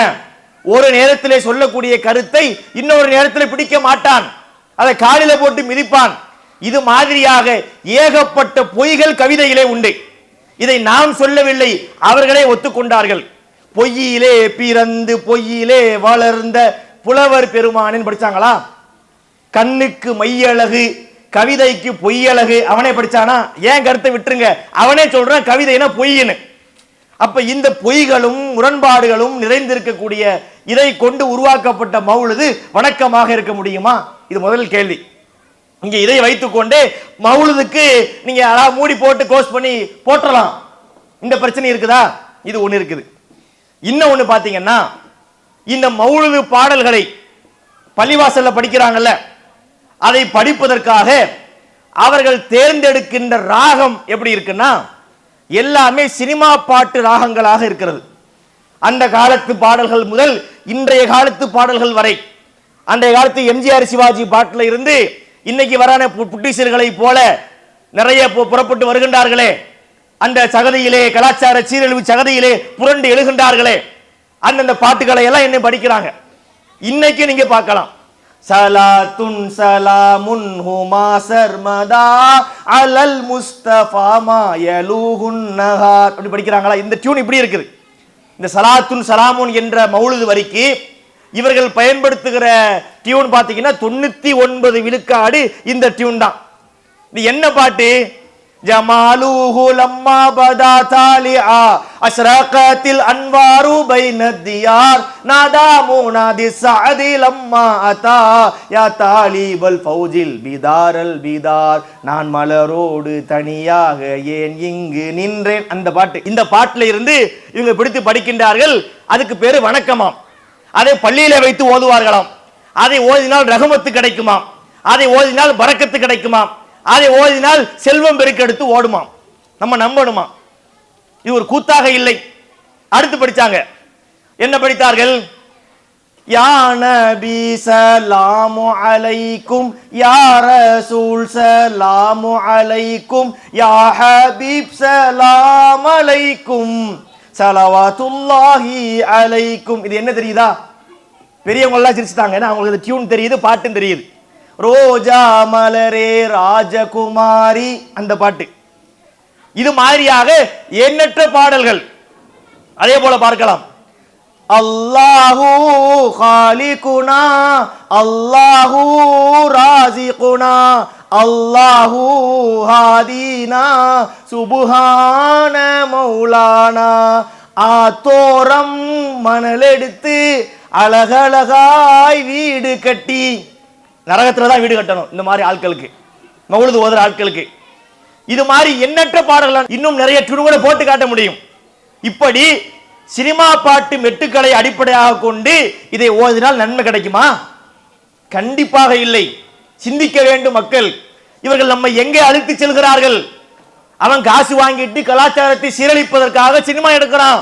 ஒரு நேரத்திலே சொல்லக்கூடிய கருத்தை இன்னொரு நேரத்தில் பிடிக்க மாட்டான், அதை காலில போட்டு மிதிப்பான். இது மாதிரியாக ஏகப்பட்ட பொய்கள் கவிதையிலே உண்டு. இதை நாம் சொல்லவில்லை, அவர்களே ஒத்துக்கொண்டார்கள். பொய்யிலே பிறந்து பொய்யிலே வளர்ந்த புலவர் பெருமானின் படிச்சாங்களா? கண்ணுக்கு மையழகு கவிதைக்கு பொய்யழகு, அவனே படிச்சானா? ஏன் கருத்தை விட்டுருங்க, அவனே சொல்றான் கவிதைனா பொய்ன்னு. அப்ப இந்த பொய்களும் முரண்பாடுகளும் நிறைந்திருக்கக்கூடிய இதை கொண்டு உருவாக்கப்பட்ட மௌலுது வணக்கமாக இருக்க முடியுமா? இது முதல் கேள்வி. இங்க இதை வைத்துக்கொண்டு மௌலுதுக்கு நீங்க மூடி போட்டு க்ளோஸ் பண்ணி போற்றலாம். இந்த பிரச்சனை இருக்குதா? இது ஒண்ணு இருக்குது. இன்னும் ஒண்ணு பாத்தீங்கன்னா, இந்த மௌலுது பாடல்களை பள்ளிவாசல்ல படிக்கிறாங்கல்ல, அதை படிப்பதற்காக அவர்கள் தேர்ந்தெடுக்கின்ற ராகம் எப்படி இருக்குன்னா, எல்லாமே சினிமா பாட்டு ராகங்களாக இருக்கிறது. அந்த காலத்து பாடல்கள் முதல் இன்றைய காலத்து பாடல்கள் வரை, அன்றைய காலத்து எம்ஜிஆர் சிவாஜி பாட்டுல இருந்து இன்னைக்கு வரான புட்டிசர்களை போல நிறைய புறப்பட்டு வருகின்றார்களே, அந்த சகதியிலே கலாச்சார சீரழிவு சகதியிலே புரண்டு எழுகின்றார்களே, அந்தந்த பாட்டுகளை எல்லாம் என்ன படிக்கிறாங்க. இன்னைக்கு நீங்க பார்க்கலாம், சலாத்துன் சலாமுன் ஹுமா சர்மதா அலல் முஸ்தஃபா மா யலூஹுன் நஹார் அப்படி படிக்கிறாங்களா? இந்த டியூன் இப்படி இருக்குது. இந்த சலாத்துன் சலாமுன் என்ற மௌலுது வரிக்கு இவர்கள் பயன்படுத்துகிற டியூன் பாத்தீங்கன்னா 99 விழுக்காடு இந்த டியூன் தான். இது என்ன பாட்டு? ஜமாலுஹு லம்மா பதா தாலிஆ அஸ்ரகத்தில் அன்வாரு பைனத் தியார் நாதா முனாதி சஅதி லம்மா அதா யா தாலிபல் ஃபௌஜில் பிதாரல் பிதார் நான் மலரோடு தனியாக ஏன் இங்கு நின்றேன். அந்த பாட்டு, இந்த பாட்டுல இருந்து இவங்க பிடித்து படிக்கின்றார்கள். அதுக்கு பேரு வணக்கமாம். அதை பள்ளியில வைத்து ஓதுவார்களாம். அதை ஓதினால் ரஹமத்து கிடைக்குமாம், அதை ஓதினால் பரக்கத்து கிடைக்குமாம், அதை ஓதினால் செல்வம் பெருக்கெடுத்து ஓடுமாம். நம்ம நம்பணுமா? இது ஒரு கூத்தாக இல்லை. அடுத்து படிச்சாங்க, என்ன படித்தார்கள்? யா நபி ஸலாமு அலைக்கும், யா ரசூல் ஸலாமு அலைக்கும், யா ஹபீப் ஸலாம் அலைக்கும், ஸலவாத்துல்லாஹி அலைக்கும். இது என்ன தெரியுதா? பெரியவங்க எல்லாம் சிரிச்சுட்டாங்க, ஏன்னா அவங்களுக்கு டியூன் தெரியுது, பாட்டும் தெரியுது. ரோஜா மலரே ராஜகுமாரி அந்த பாட்டு. இது மாதிரியாக எண்ணற்ற பாடல்கள். அதே போல பார்க்கலாம், அல்லாஹு காலிகுனா அல்லாஹு ராசிகுனா அல்லாஹு ஹாதீனா சுபஹான மௌலானா. ஆத்தோரம் மணலெடுத்து அழகழகாய் வீடு கட்டி, நரகத்துல தான் வீடு கட்டணும் இந்த மாதிரி ஆட்களுக்கு, மௌலுது ஓதுற ஆட்களுக்கு. இது மாதிரி எண்ணற்ற பாடல்கள், இன்னும் நிறைய துணுகளை போட்டு காட்ட முடியும். இப்படி சினிமா பாட்டு மெட்டுக்களை அடிப்படையாக கொண்டு இதை ஓதினால் நன்மை கிடைக்குமா? கண்டிப்பாக இல்லை. சிந்திக்க வேண்டும் மக்கள். இவர்கள் நம்மை எங்கே அழைத்து செல்கிறார்கள்? அவன் காசு வாங்கிட்டு கலாச்சாரத்தை சீரழிப்பதற்காக சினிமா எடுக்கிறான்.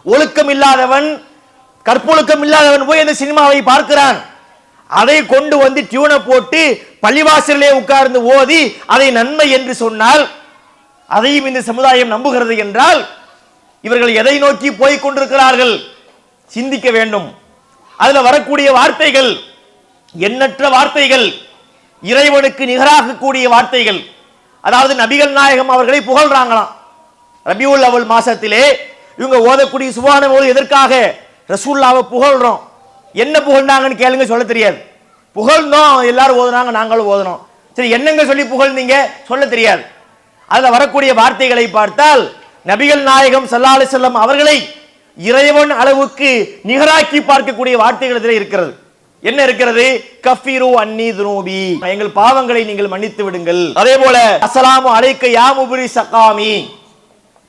ஒழுக்கம் இல்லாதவன், கற்பொழுக்கம் இல்லாதவன் போய் அந்த சினிமாவை பார்க்கிறான். அதை கொண்டு வந்து டியூனை போட்டு பள்ளிவாசலிலே உட்கார்ந்து ஓதி அதை நன்மை என்று சொன்னால் அதையும் இந்த சமுதாயம் நம்புகிறது என்றால் இவர்கள் எதை நோக்கி போய் கொண்டிருக்கிறார்கள்? சிந்திக்க வேண்டும். அதுல வரக்கூடிய வார்த்தைகள் எண்ணற்ற வார்த்தைகள், இறைவனுக்கு நிகராக கூடிய வார்த்தைகள். அதாவது நபிகள் நாயகம் அவர்களை புகழ்றாங்களாம். ரபியுல் அவல் மாசத்திலே இவங்க ஓதக்கூடிய சுப்ஹான எதற்காக? ரசூலுல்லாஹ்வை புகழ்றோம். என்ன புகழ்ந்தாங்கன்னு கேளுங்க, சொல்ல தெரியாது. புகழ்ந்தோம், எல்லாரும் ஓதுனாங்க, நாங்களும் ஓதுனோம். சரி, என்னங்க சொல்லி புகழ்ந்தீங்க? சொல்ல தெரியாது. அதுல வரக்கூடிய வார்த்தைகளை பார்த்தால் நபிகள் நாயகம் ஸல்லல்லாஹு அலைஹி வஸல்லம் அவர்களை இறைவன் அளவுக்கு நிகராக்கி பார்க்கக்கூடிய வார்த்தைகள் இதில் இருக்கிறது. என்ன இருக்கிறது? கஃபிரு அன்னி துனூபி, எங்கள் பாவங்களை நீங்கள் மன்னித்து விடுங்கள். அதே போல அஸ்ஸலாமு அலைக்க யா முபரி சகாமி,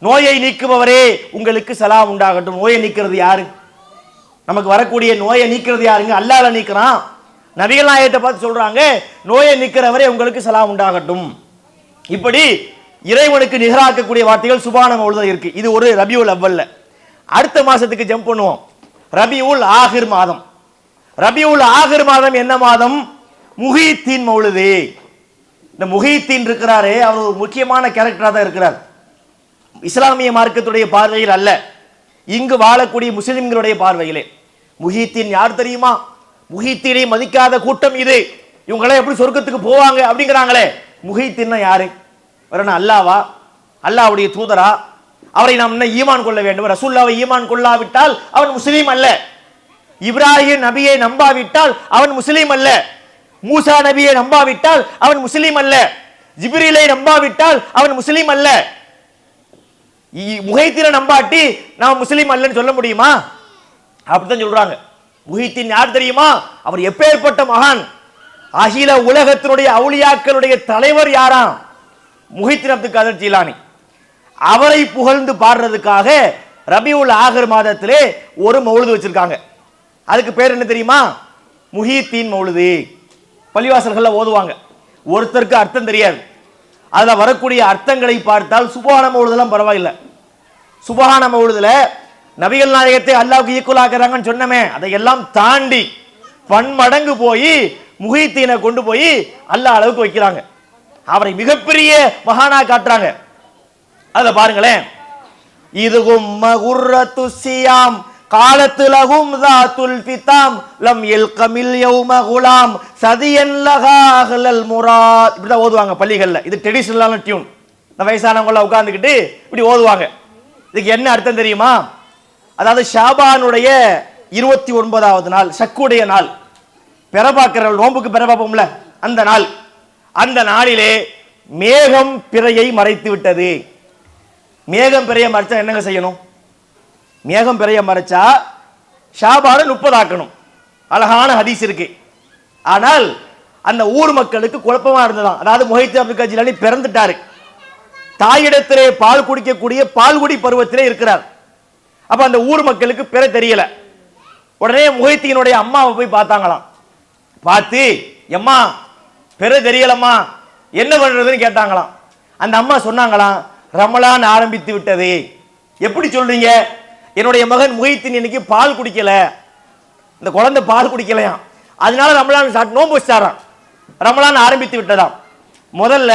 நோயை நீக்குபவரே உங்களுக்கு சலாம் உண்டாகட்டும். நோயை நீக்கிறது யாரு? நமக்கு வரக்கூடிய நோயை நீக்கிறது யாருங்க? அல்லாஹ் நீக்கிறான். நபிகள் நாயகத்தை பார்த்து சொல்றாங்க, நோயை நீக்கிறவரே உங்களுக்கு சலாம் உண்டாகட்டும். இப்படி இறைவனுக்கு நிகராக்கக்கூடிய வார்த்தைகள் சுப்ஹான மௌலிதுல இருக்கு. இது ஒரு ரபியுல் அவ்வல்ல. அடுத்த மாசத்துக்கு ஜம்ப் பண்ணுவோம். ரபியுல் ஆகிர் மாதம். ரபியுல் ஆகிர் மாதம் என்ன மாதம்? முஹித்தீன் மௌலிது. இந்த முஹித்தீன் இருக்கிறாரே, அவர் ஒரு முக்கியமான கேரக்டரா தான் இருக்கிறார். இஸ்லாமிய மார்க்கத்துடைய பார்வையில் அல்ல, இங்கு வாழக்கூடிய முஸ்லிம்களுடைய பார்வையிலே. முஹித்தீன் யார் தெரியுமா? முஹித்தீனை மதிக்காத கூட்டம் இது. இவங்களே எப்படி சொர்க்கத்துக்கு போவாங்க அப்படிங்கிறாங்களே. முஹித்தீன் யாரு? வரணும் அல்லாவா? அல்லாஹ்வுடைய தூதரா? அவரை நாம் என்ன ஈமான் கொள்ள வேண்டும்? ரசூலுல்லாஹ்வை ஈமான் கொள்ளாவிட்டால் அவன் முஸ்லீம் அல்ல. இப்ராஹிம் நபியை நம்பாவிட்டால் அவன் முஸ்லீம் அல்ல. மூசா நபியை நம்பாவிட்டால் அவன் முஸ்லீம் அல்ல. ஜிப்ரீலை நம்பாவிட்டால் அவன் முஸ்லீம் அல்ல. முஹைத்தீனை நம்பாட்டி நாம் முஸ்லீம் அல்லன்னு சொல்ல முடியுமா? அப்படித்தான் சொல்றாங்க. முஹைத்தீன் யார் தெரியுமா? அவர் எப்பேற்பட்ட மகான்! அகில உலகத்தினுடைய அவுலியாக்களுடைய தலைவர் யாராம்? முஹைத்தீன் அப்துல் காதர் ஜீலானி. அவரை புகழ்ந்து பாடுறதுக்காக ரபியுல் ஆகிர் மாதத்திலே ஒரு மௌலிது வச்சிருக்காங்க. அதுக்கு பேர் என்ன தெரியுமா? முஹித்தீன் மௌலிது. பள்ளிவாசல்கள்ல ஓதுவாங்க. ஒருத்தருக்கு அர்த்தம் தெரியாது. அதுல வரக்கூடிய அர்த்தங்களை பார்த்தால் சுப்ஹான மௌலிதெல்லாம் பரவாயில்லை. சுப்ஹான மௌலிதுல நபிகள் நாயகத்தை அல்லாஹ்வுக்கு ஈக்குவலாக்குறாங்கன்னு சொன்னமே, அதையெல்லாம் தாண்டி பன்மடங்கு போய் முஹித்தீனை கொண்டு போய் அல்லாஹ் அளவுக்கு வைக்கிறாங்க. அவரை மிகப்பெரிய மகானா காட்டுறாங்க. அத பாருங்களேன். இதுகும் மகுர்ரத்து சியாம் காலத்துலகும் தாத்துல் ஃபிதாம் லம் யல்கமில் யௌம குலாம் சதியன் லஹா அஹ்லல் முராத். இப்படி தான் ஓதுவாங்க பள்ளிகள்ல. இது ட்ரெடிஷனலான டியூன். இந்த வயசானவங்க உட்கார்ந்துக்கிட்டு இப்படி ஓதுவாங்க. இதுக்கு என்ன அர்த்தம் தெரியுமா? அதாவது ஷாபானுடைய 29வது நாள், ஷக்குடைய நாள், பெறபாக்கிற நோம்புக்கு பெறபாப்போம்ல அந்த நாள். அந்த நாளிலே மேகம் பிறையை மறைத்து விட்டது. மேகம் பிறையை மறைச்சா என்னங்க செய்யணும்? மேகம் பிறையை மறைச்சா ஷாபான 30 ஆக்கணும். அழகான ஹதீஸ் இருக்கு. ஆனால் அந்த ஊர் மக்களுக்கு குழப்பமா இருந்ததாம். அதாவது முஹைத்தீன் அப்துல் காதர் ஜீலானி பிறந்துட்டாரு. தாயிடத்திலே பால் குடிக்கக்கூடிய பால்குடி பருவத்திலே இருக்கிறார். அப்ப அந்த ஊர் மக்களுக்கு பிற தெரியல. உடனே முஹைத்தீனுடைய அம்மாவை போய் பார்த்தாங்களாம். பார்த்து, எம்மா பிற தெரியலம்மா, என்ன பண்றதுன்னு கேட்டாங்களாம். அந்த அம்மா சொன்னாங்களாம், ரமலான் ஆரம்பித்து விட்டது. எப்படி சொல்றீங்க? என்னுடைய மகன் முஹைத்தீன் இன்னைக்கு பால் குடிக்கல, இந்த குழந்தை பால் குடிக்கலையாம், அதனால ரமலான் நோன்பு வச்சாராம். ரமலான் ஆரம்பித்து விட்டதாம். முதல்ல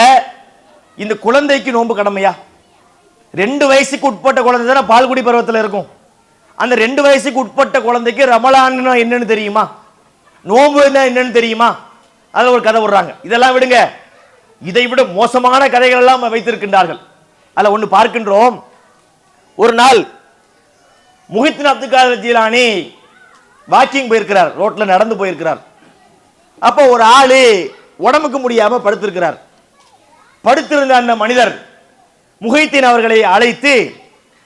இந்த குழந்தைக்கு நோன்பு கடமையா? 2 வயசுக்கு உட்பட்ட குழந்தை தானே பால்குடி பருவத்தில் இருக்கும். அந்த 2 வயசுக்கு உட்பட்ட குழந்தைக்கு ரமலான் என்னன்னு தெரியுமா? நோன்பு என்னன்னு தெரியுமா? அதை ஒரு கதை விடுறாங்க. இதெல்லாம் விடுங்க, இதை விட மோசமான கதைகள் எல்லாம் வைத்திருக்கின்றார்கள். அதில் ஒன்று பார்க்கின்றோம். ஒரு நாள் முஹித்தீன் அப்துல் காதர் ஜீலானி வாக்கிங் போயிருக்கிறார், ரோட்ல நடந்து போயிருக்கிறார். அப்போ ஒரு ஆளு உடம்புக்கு முடியாம படுத்திருக்கிறார். படுத்திருந்த அந்த மனிதர் முஹைத்தீன் அவர்களை அழைத்து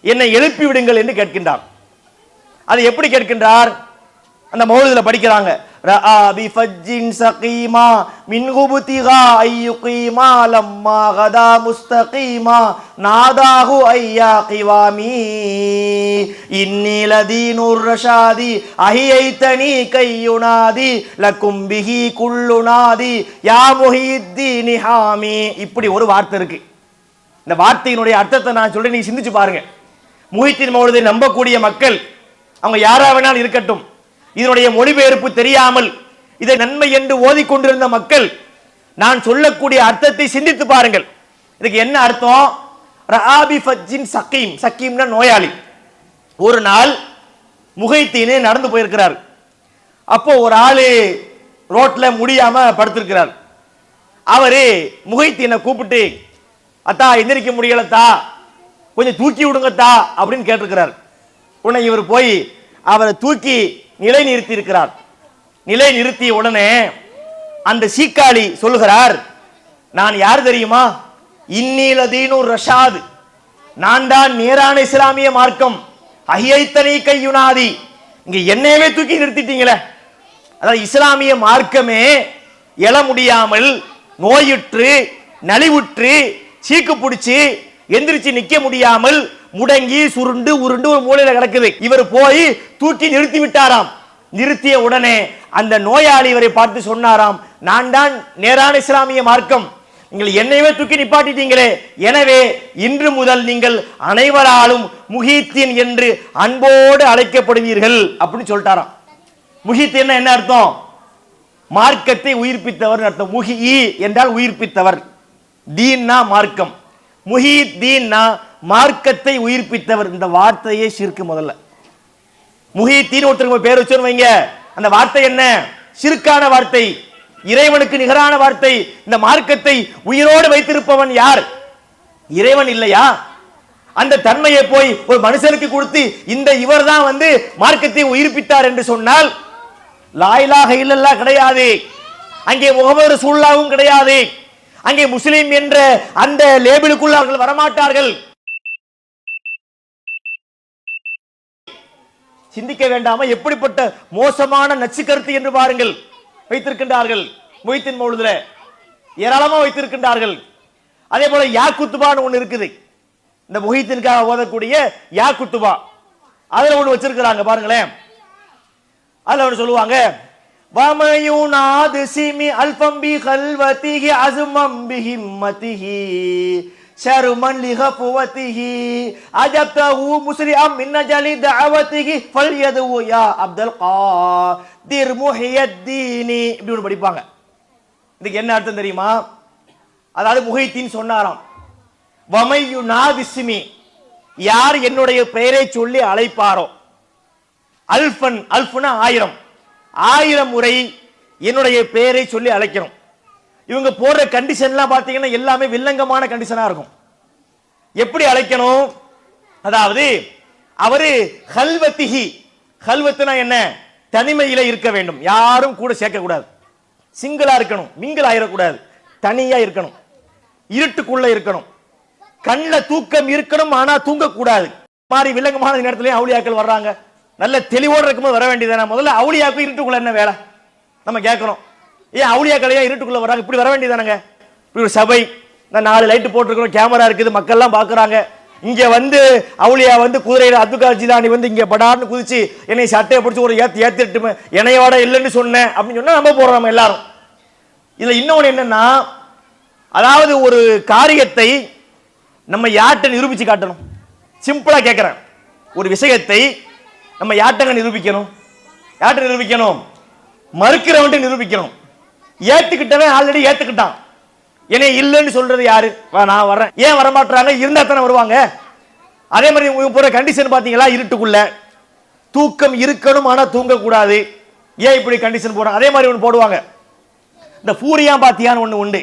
என்னை எழுப்பி விடுங்கள் என்று கேட்கின்றார். அது எப்படி கேட்கின்றார்? அந்த மௌலிதுல படிக்கிறாங்க, ரஆ பிஃஜ்ஜின் ஸகீமா மின் குப்திகா அய்யுகீமா லம்மா கதா முஸ்தகீமா நாதாஹு ஐயா கிவாமி இன்னி லதீனுர் ரஷாதி அஹியைதனி கையுனாதி லக்கும் பிஹி குல்லு நாதி யா முஹித்தீன் ஹாமி. இப்படி ஒரு வார்த்தை இருக்கு. இந்த வார்த்தையினுடைய அர்த்தத்தை நான் சொல்றேன், நீங்க சிந்திச்சு பாருங்க. முஹித்தீன் மௌலூதை நம்பக்கூடிய மக்கள், அவங்க யாரா வேணாலும் இருக்கட்டும், இதனுடைய மொழிபெயர்ப்பு தெரியாமல் இதை நன்மை என்று ஓதிக்கொண்டிருந்த மக்கள் நான் சொல்லக்கூடிய அர்த்தத்தை சிந்தித்து பாருங்கள். இதுக்கு என்ன அர்த்தம்? ரஆபி ஃபஜ்ஜின் சகீம், சகீம்னா நோயாளி. ஒரு நாள் முஹித்தீன் நடந்து போயிருக்கிறார். அப்போ ஒரு ஆளு ரோட்ல முடியாம படுத்திருக்கிறார். அவரு முஹித்தீனை கூப்பிட்டு, அத்தா எந்திரிக்க முடியலத்தா, கொஞ்சம் தூக்கி விடுங்கத்தா அப்படின்னு கேட்டிருக்கிறார். உடனே இவர் போய் அவரை தூக்கி நிலை நிறுத்தி இருக்கிறார். நிலை நிறுத்திய உடனே அந்த சீக்காளி சொல்லுகிறார், நான் யார் தெரியுமா? இன்னீல தீனுர் ரஷாத், நான் தான் நேரான இஸ்லாமிய மார்க்கம். அஹியைத்தனி கையுனாதி, இங்க என்னையவே தூக்கி நிறுத்திட்டீங்களே. அதாவது இஸ்லாமிய மார்க்கமே எழ முடியாமல் நோயுற்று நலிவுற்று சீக்கு பிடிச்சி எந்திரிச்சு நிக்க முடியாமல் முடங்கி சுருண்டு உருண்டு ஒரு மூலையில கிடக்குது. இவர் போய் தூக்கி நிறுத்தி விட்டாராம். நிறுத்திய உடனே அந்த நோயாளி இவரை பார்த்து சொன்னாராம், நான் தான் நேரான இஸ்லாமிய மார்க்கம், நீங்கள் என்னையவே தூக்கி நிப்பாட்டிட்டீங்களே, எனவே இன்று முதல் நீங்கள் அனைவராலும் முஹித்தீன் என்று அன்போடு அழைக்கப்படுவீர்கள் அப்படின்னு சொல்லிட்டாராம். முஹித்தீன் என்ன அர்த்தம்? மார்க்கத்தை உயிர்ப்பித்தவர் அர்த்தம். முஹி என்றால் உயிர்ப்பித்தவர், தீன்னா மார்க்கம், முஹித்தீன்னா மார்க்கத்தை உயிர்ப்பித்தவர். இந்த வார்த்தையே ஷிர்க். முதல்ல முஹித்தீன் ஒருத்தருக்கு பேர் வச்சோன்னு வைங்க, அந்த வார்த்தை என்ன? ஷிர்கான வார்த்தை, இறைவனுக்கு நிகரான வார்த்தை. இந்த மார்க்கத்தை உயிரோடு வைத்திருப்பவன் யார்? இறைவன் இல்லையா? அந்த தன்மையை போய் ஒரு மனுஷனுக்கு கொடுத்து இந்த இவர் தான் மார்க்கத்தை உயிர்ப்பித்தார் என்று சொன்னால் லா இலாஹ இல்லல்லாஹ் கிடையாது, அங்கே முஹம்மது ரசூலுல்லாஹ்வும் கிடையாது, அங்கே முஸ்லிம் என்ற அந்த லேபிளுக்குள்ள அவர்கள் வரமாட்டார்கள். சிந்திக்க வேண்டாமா? எப்படிப்பட்ட மோசமான நச்சு கருத்து என்று பாருங்கள் வைத்திருக்கின்றார்கள். முஹித்தீன் மௌலூதுல ஏராளமா வைத்திருக்கின்றார்கள். அதே போல யா குத்துபான்னு ஒண்ணு இருக்குது, இந்த முஹித்தீனுக்காக ஓதக்கூடிய யா குத்துபா, அதுல ஒண்ணு வச்சிருக்கிறாங்க பாருங்களேன். அதுல ஒண்ணு சொல்லுவாங்க, வமயுனாது சிமி அல்ஃபம்பி கல்வதிஹி அஸ்மம் பிஹிம்மதிஹி ஷர்மன் லிஹஃபவதிஹி அஜப்தஹு முஸ்லிம் மின் ஜலி தஅவதிஹி ஃபல்யது யா அப்துல் காதிர் முஹியத்தீன். இப்படி ஒன்று படிப்பாங்க. இதுக்கு என்ன அர்த்தம் தெரியுமா? அதாவது முஹித்தீன் சொன்னாராம், வமயுனாது சிமி, யார் என்னுடைய பெயரை சொல்லி அழைப்பாரோ, அல்ஃபன், அல்ஃப்னா 1000, 1000 முறை என்னுடைய பெயரை சொல்லி அழைக்கணும். இவங்க போடுற கண்டிஷன்லாம் பார்த்தீங்கன்னா எல்லாமே வில்லங்கமான கண்டிஷனா இருக்கும். எப்படி அழைக்கணும்? அதாவது அவரு ஹல்வத்திஹி, ஹல்வத்துனா என்ன? தனிமையில இருக்க வேண்டும், யாரும் கூட சேர்க்க கூடாது, சிங்கிளா இருக்கணும், மிங்கிள் ஆயிடக்கூடாது, தனியா இருக்கணும், இருட்டுக்குள்ள இருக்கணும், கண்ணுல தூக்கம் இருக்கணும், ஆனா தூங்க கூடாது. மாதிரி வில்லங்கமான நேரத்திலேயே அவுலியாக்கள் வர்றாங்க. நல்ல தெளிவோடு இருக்கும்போது வர வேண்டியதானே? முதல்ல அவுலியாக்கு இருட்டுக்குள்ள என்ன வேலை நம்ம கேட்கணும். ஏன் அவுலியாக்களையா இருட்டுக்குள்ள வராங்க? இப்படி வர வேண்டியதானங்க. இப்படி ஒரு சபை, 4 லைட்டு போட்டிருக்கிறோம், கேமரா இருக்குது, மக்கள்லாம் பார்க்குறாங்க. இங்க அவுலியா குதிரையில அப்துல் காதர் ஜிலானி இங்க படார்னு குதிச்சு என்னை சட்டையை பிடிச்சி ஒரு ஏத்திட்டு என்னையோட இல்லைன்னு சொன்னேன் அப்படின்னு சொன்னா நம்ம போறோம் நம்ம எல்லாரும். இதுல இன்னொன்னு என்னன்னா, அதாவது ஒரு காரியத்தை நம்ம யார்கிட்ட நிரூபிச்சு காட்டணும்? சிம்பிளா கேட்கிறேன், ஒரு விஷயத்தை நம்ம யார்கிட்ட நிரூபிக்கணும்? யார்கிட்ட நிரூபிக்கணும்? மறுக்கிறவன்ட்டு நிரூபிக்கணும். ஏத்துக்கிட்டவன் ஆல்ரெடி ஏத்துக்கிட்டான், என்னை இல்லைன்னு சொல்றது யாரு? நான் வர்றேன், ஏன் வரமாட்டாங்க? இருந்தா தானே வருவாங்க. அதே மாதிரி போற கண்டிஷன் பாத்தீங்களா? இருட்டுக்குள்ள தூக்கம் இருக்கணும், ஆனா தூங்க கூடாது. ஏன் இப்படி கண்டிஷன் போடுறாங்க? அதே மாதிரி ஒன்று போடுவாங்க, இந்த பூரியா பாத்தியான்னு ஒண்ணு உண்டு,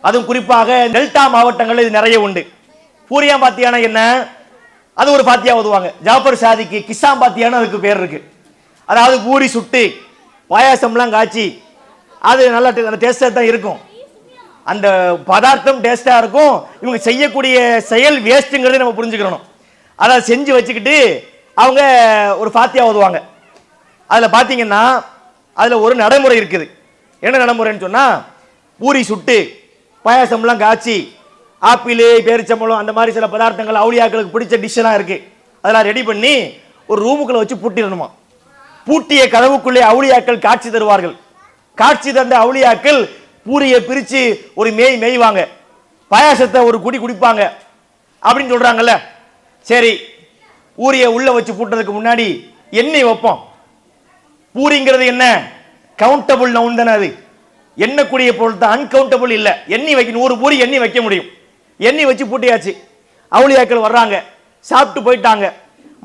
அதுவும் குறிப்பாக டெல்டா மாவட்டங்கள் இது நிறைய உண்டு. பூரியா பாத்தியானா என்ன? அது ஒரு பாத்தியா ஓதுவாங்க. ஜாஃபர் சாதிக்கு கிசாம் பாத்தியான்னு அதுக்கு பேர் இருக்கு. அதாவது பூரி சுட்டு பாயாசம்லாம் காய்ச்சி அது நல்லா டேஸ்டா தான் இருக்கும், அந்த பதார்த்தம் டேஸ்டா இருக்கும். இவங்க செய்யக்கூடிய செயல் வேஸ்ட்டுங்கிறத நம்ம புரிஞ்சுக்கணும். அதை செஞ்சு வச்சுக்கிட்டு அவங்க ஒரு பாத்தியா ஓதுவாங்க. அதில் பார்த்தீங்கன்னா அதுல ஒரு நடைமுறை இருக்குது. என்ன நடைமுறைன்னு சொன்னா, பூரி சுட்டு பாயாசம்லாம் காய்ச்சி ஆப்பிள் பேரிச்சம்பழம் அந்த மாதிரி சில பதார்த்தங்கள் அவுளியாக்களுக்கு பிடிச்ச டிஷ்ஷெல்லாம் இருக்கு, அதெல்லாம் ரெடி பண்ணி ஒரு ரூமுக்குள்ள வச்சு பூட்டிடணுமா. பூட்டிய கதவுக்குள்ளே அவுளியாக்கள் காட்சி தருவார்கள். காட்சி தந்த அவுளியாக்கள் பூரியை பிரிச்சு ஒரு மேய்வாங்க, பாயாசத்தை ஒரு குடி குடிப்பாங்க அப்படின்னு சொல்றாங்கல்ல. சரி, பூரியை உள்ள வச்சு பூட்டதுக்கு முன்னாடி எண்ணி வைப்போம். பூரிங்கிறது என்ன, கவுண்டபிள் நவுன் தானே, அது எண்ணக்கூடிய பொருள் தான், அன்கவுண்டபிள் இல்ல. எண்ணி வைக்க 100 பூரி எண்ணி வைக்க முடியும். எண்ணி வச்சு பூட்டியாச்சு. அவுளியாக்கள் வர்றாங்க, சாப்பிட்டு போயிட்டாங்க.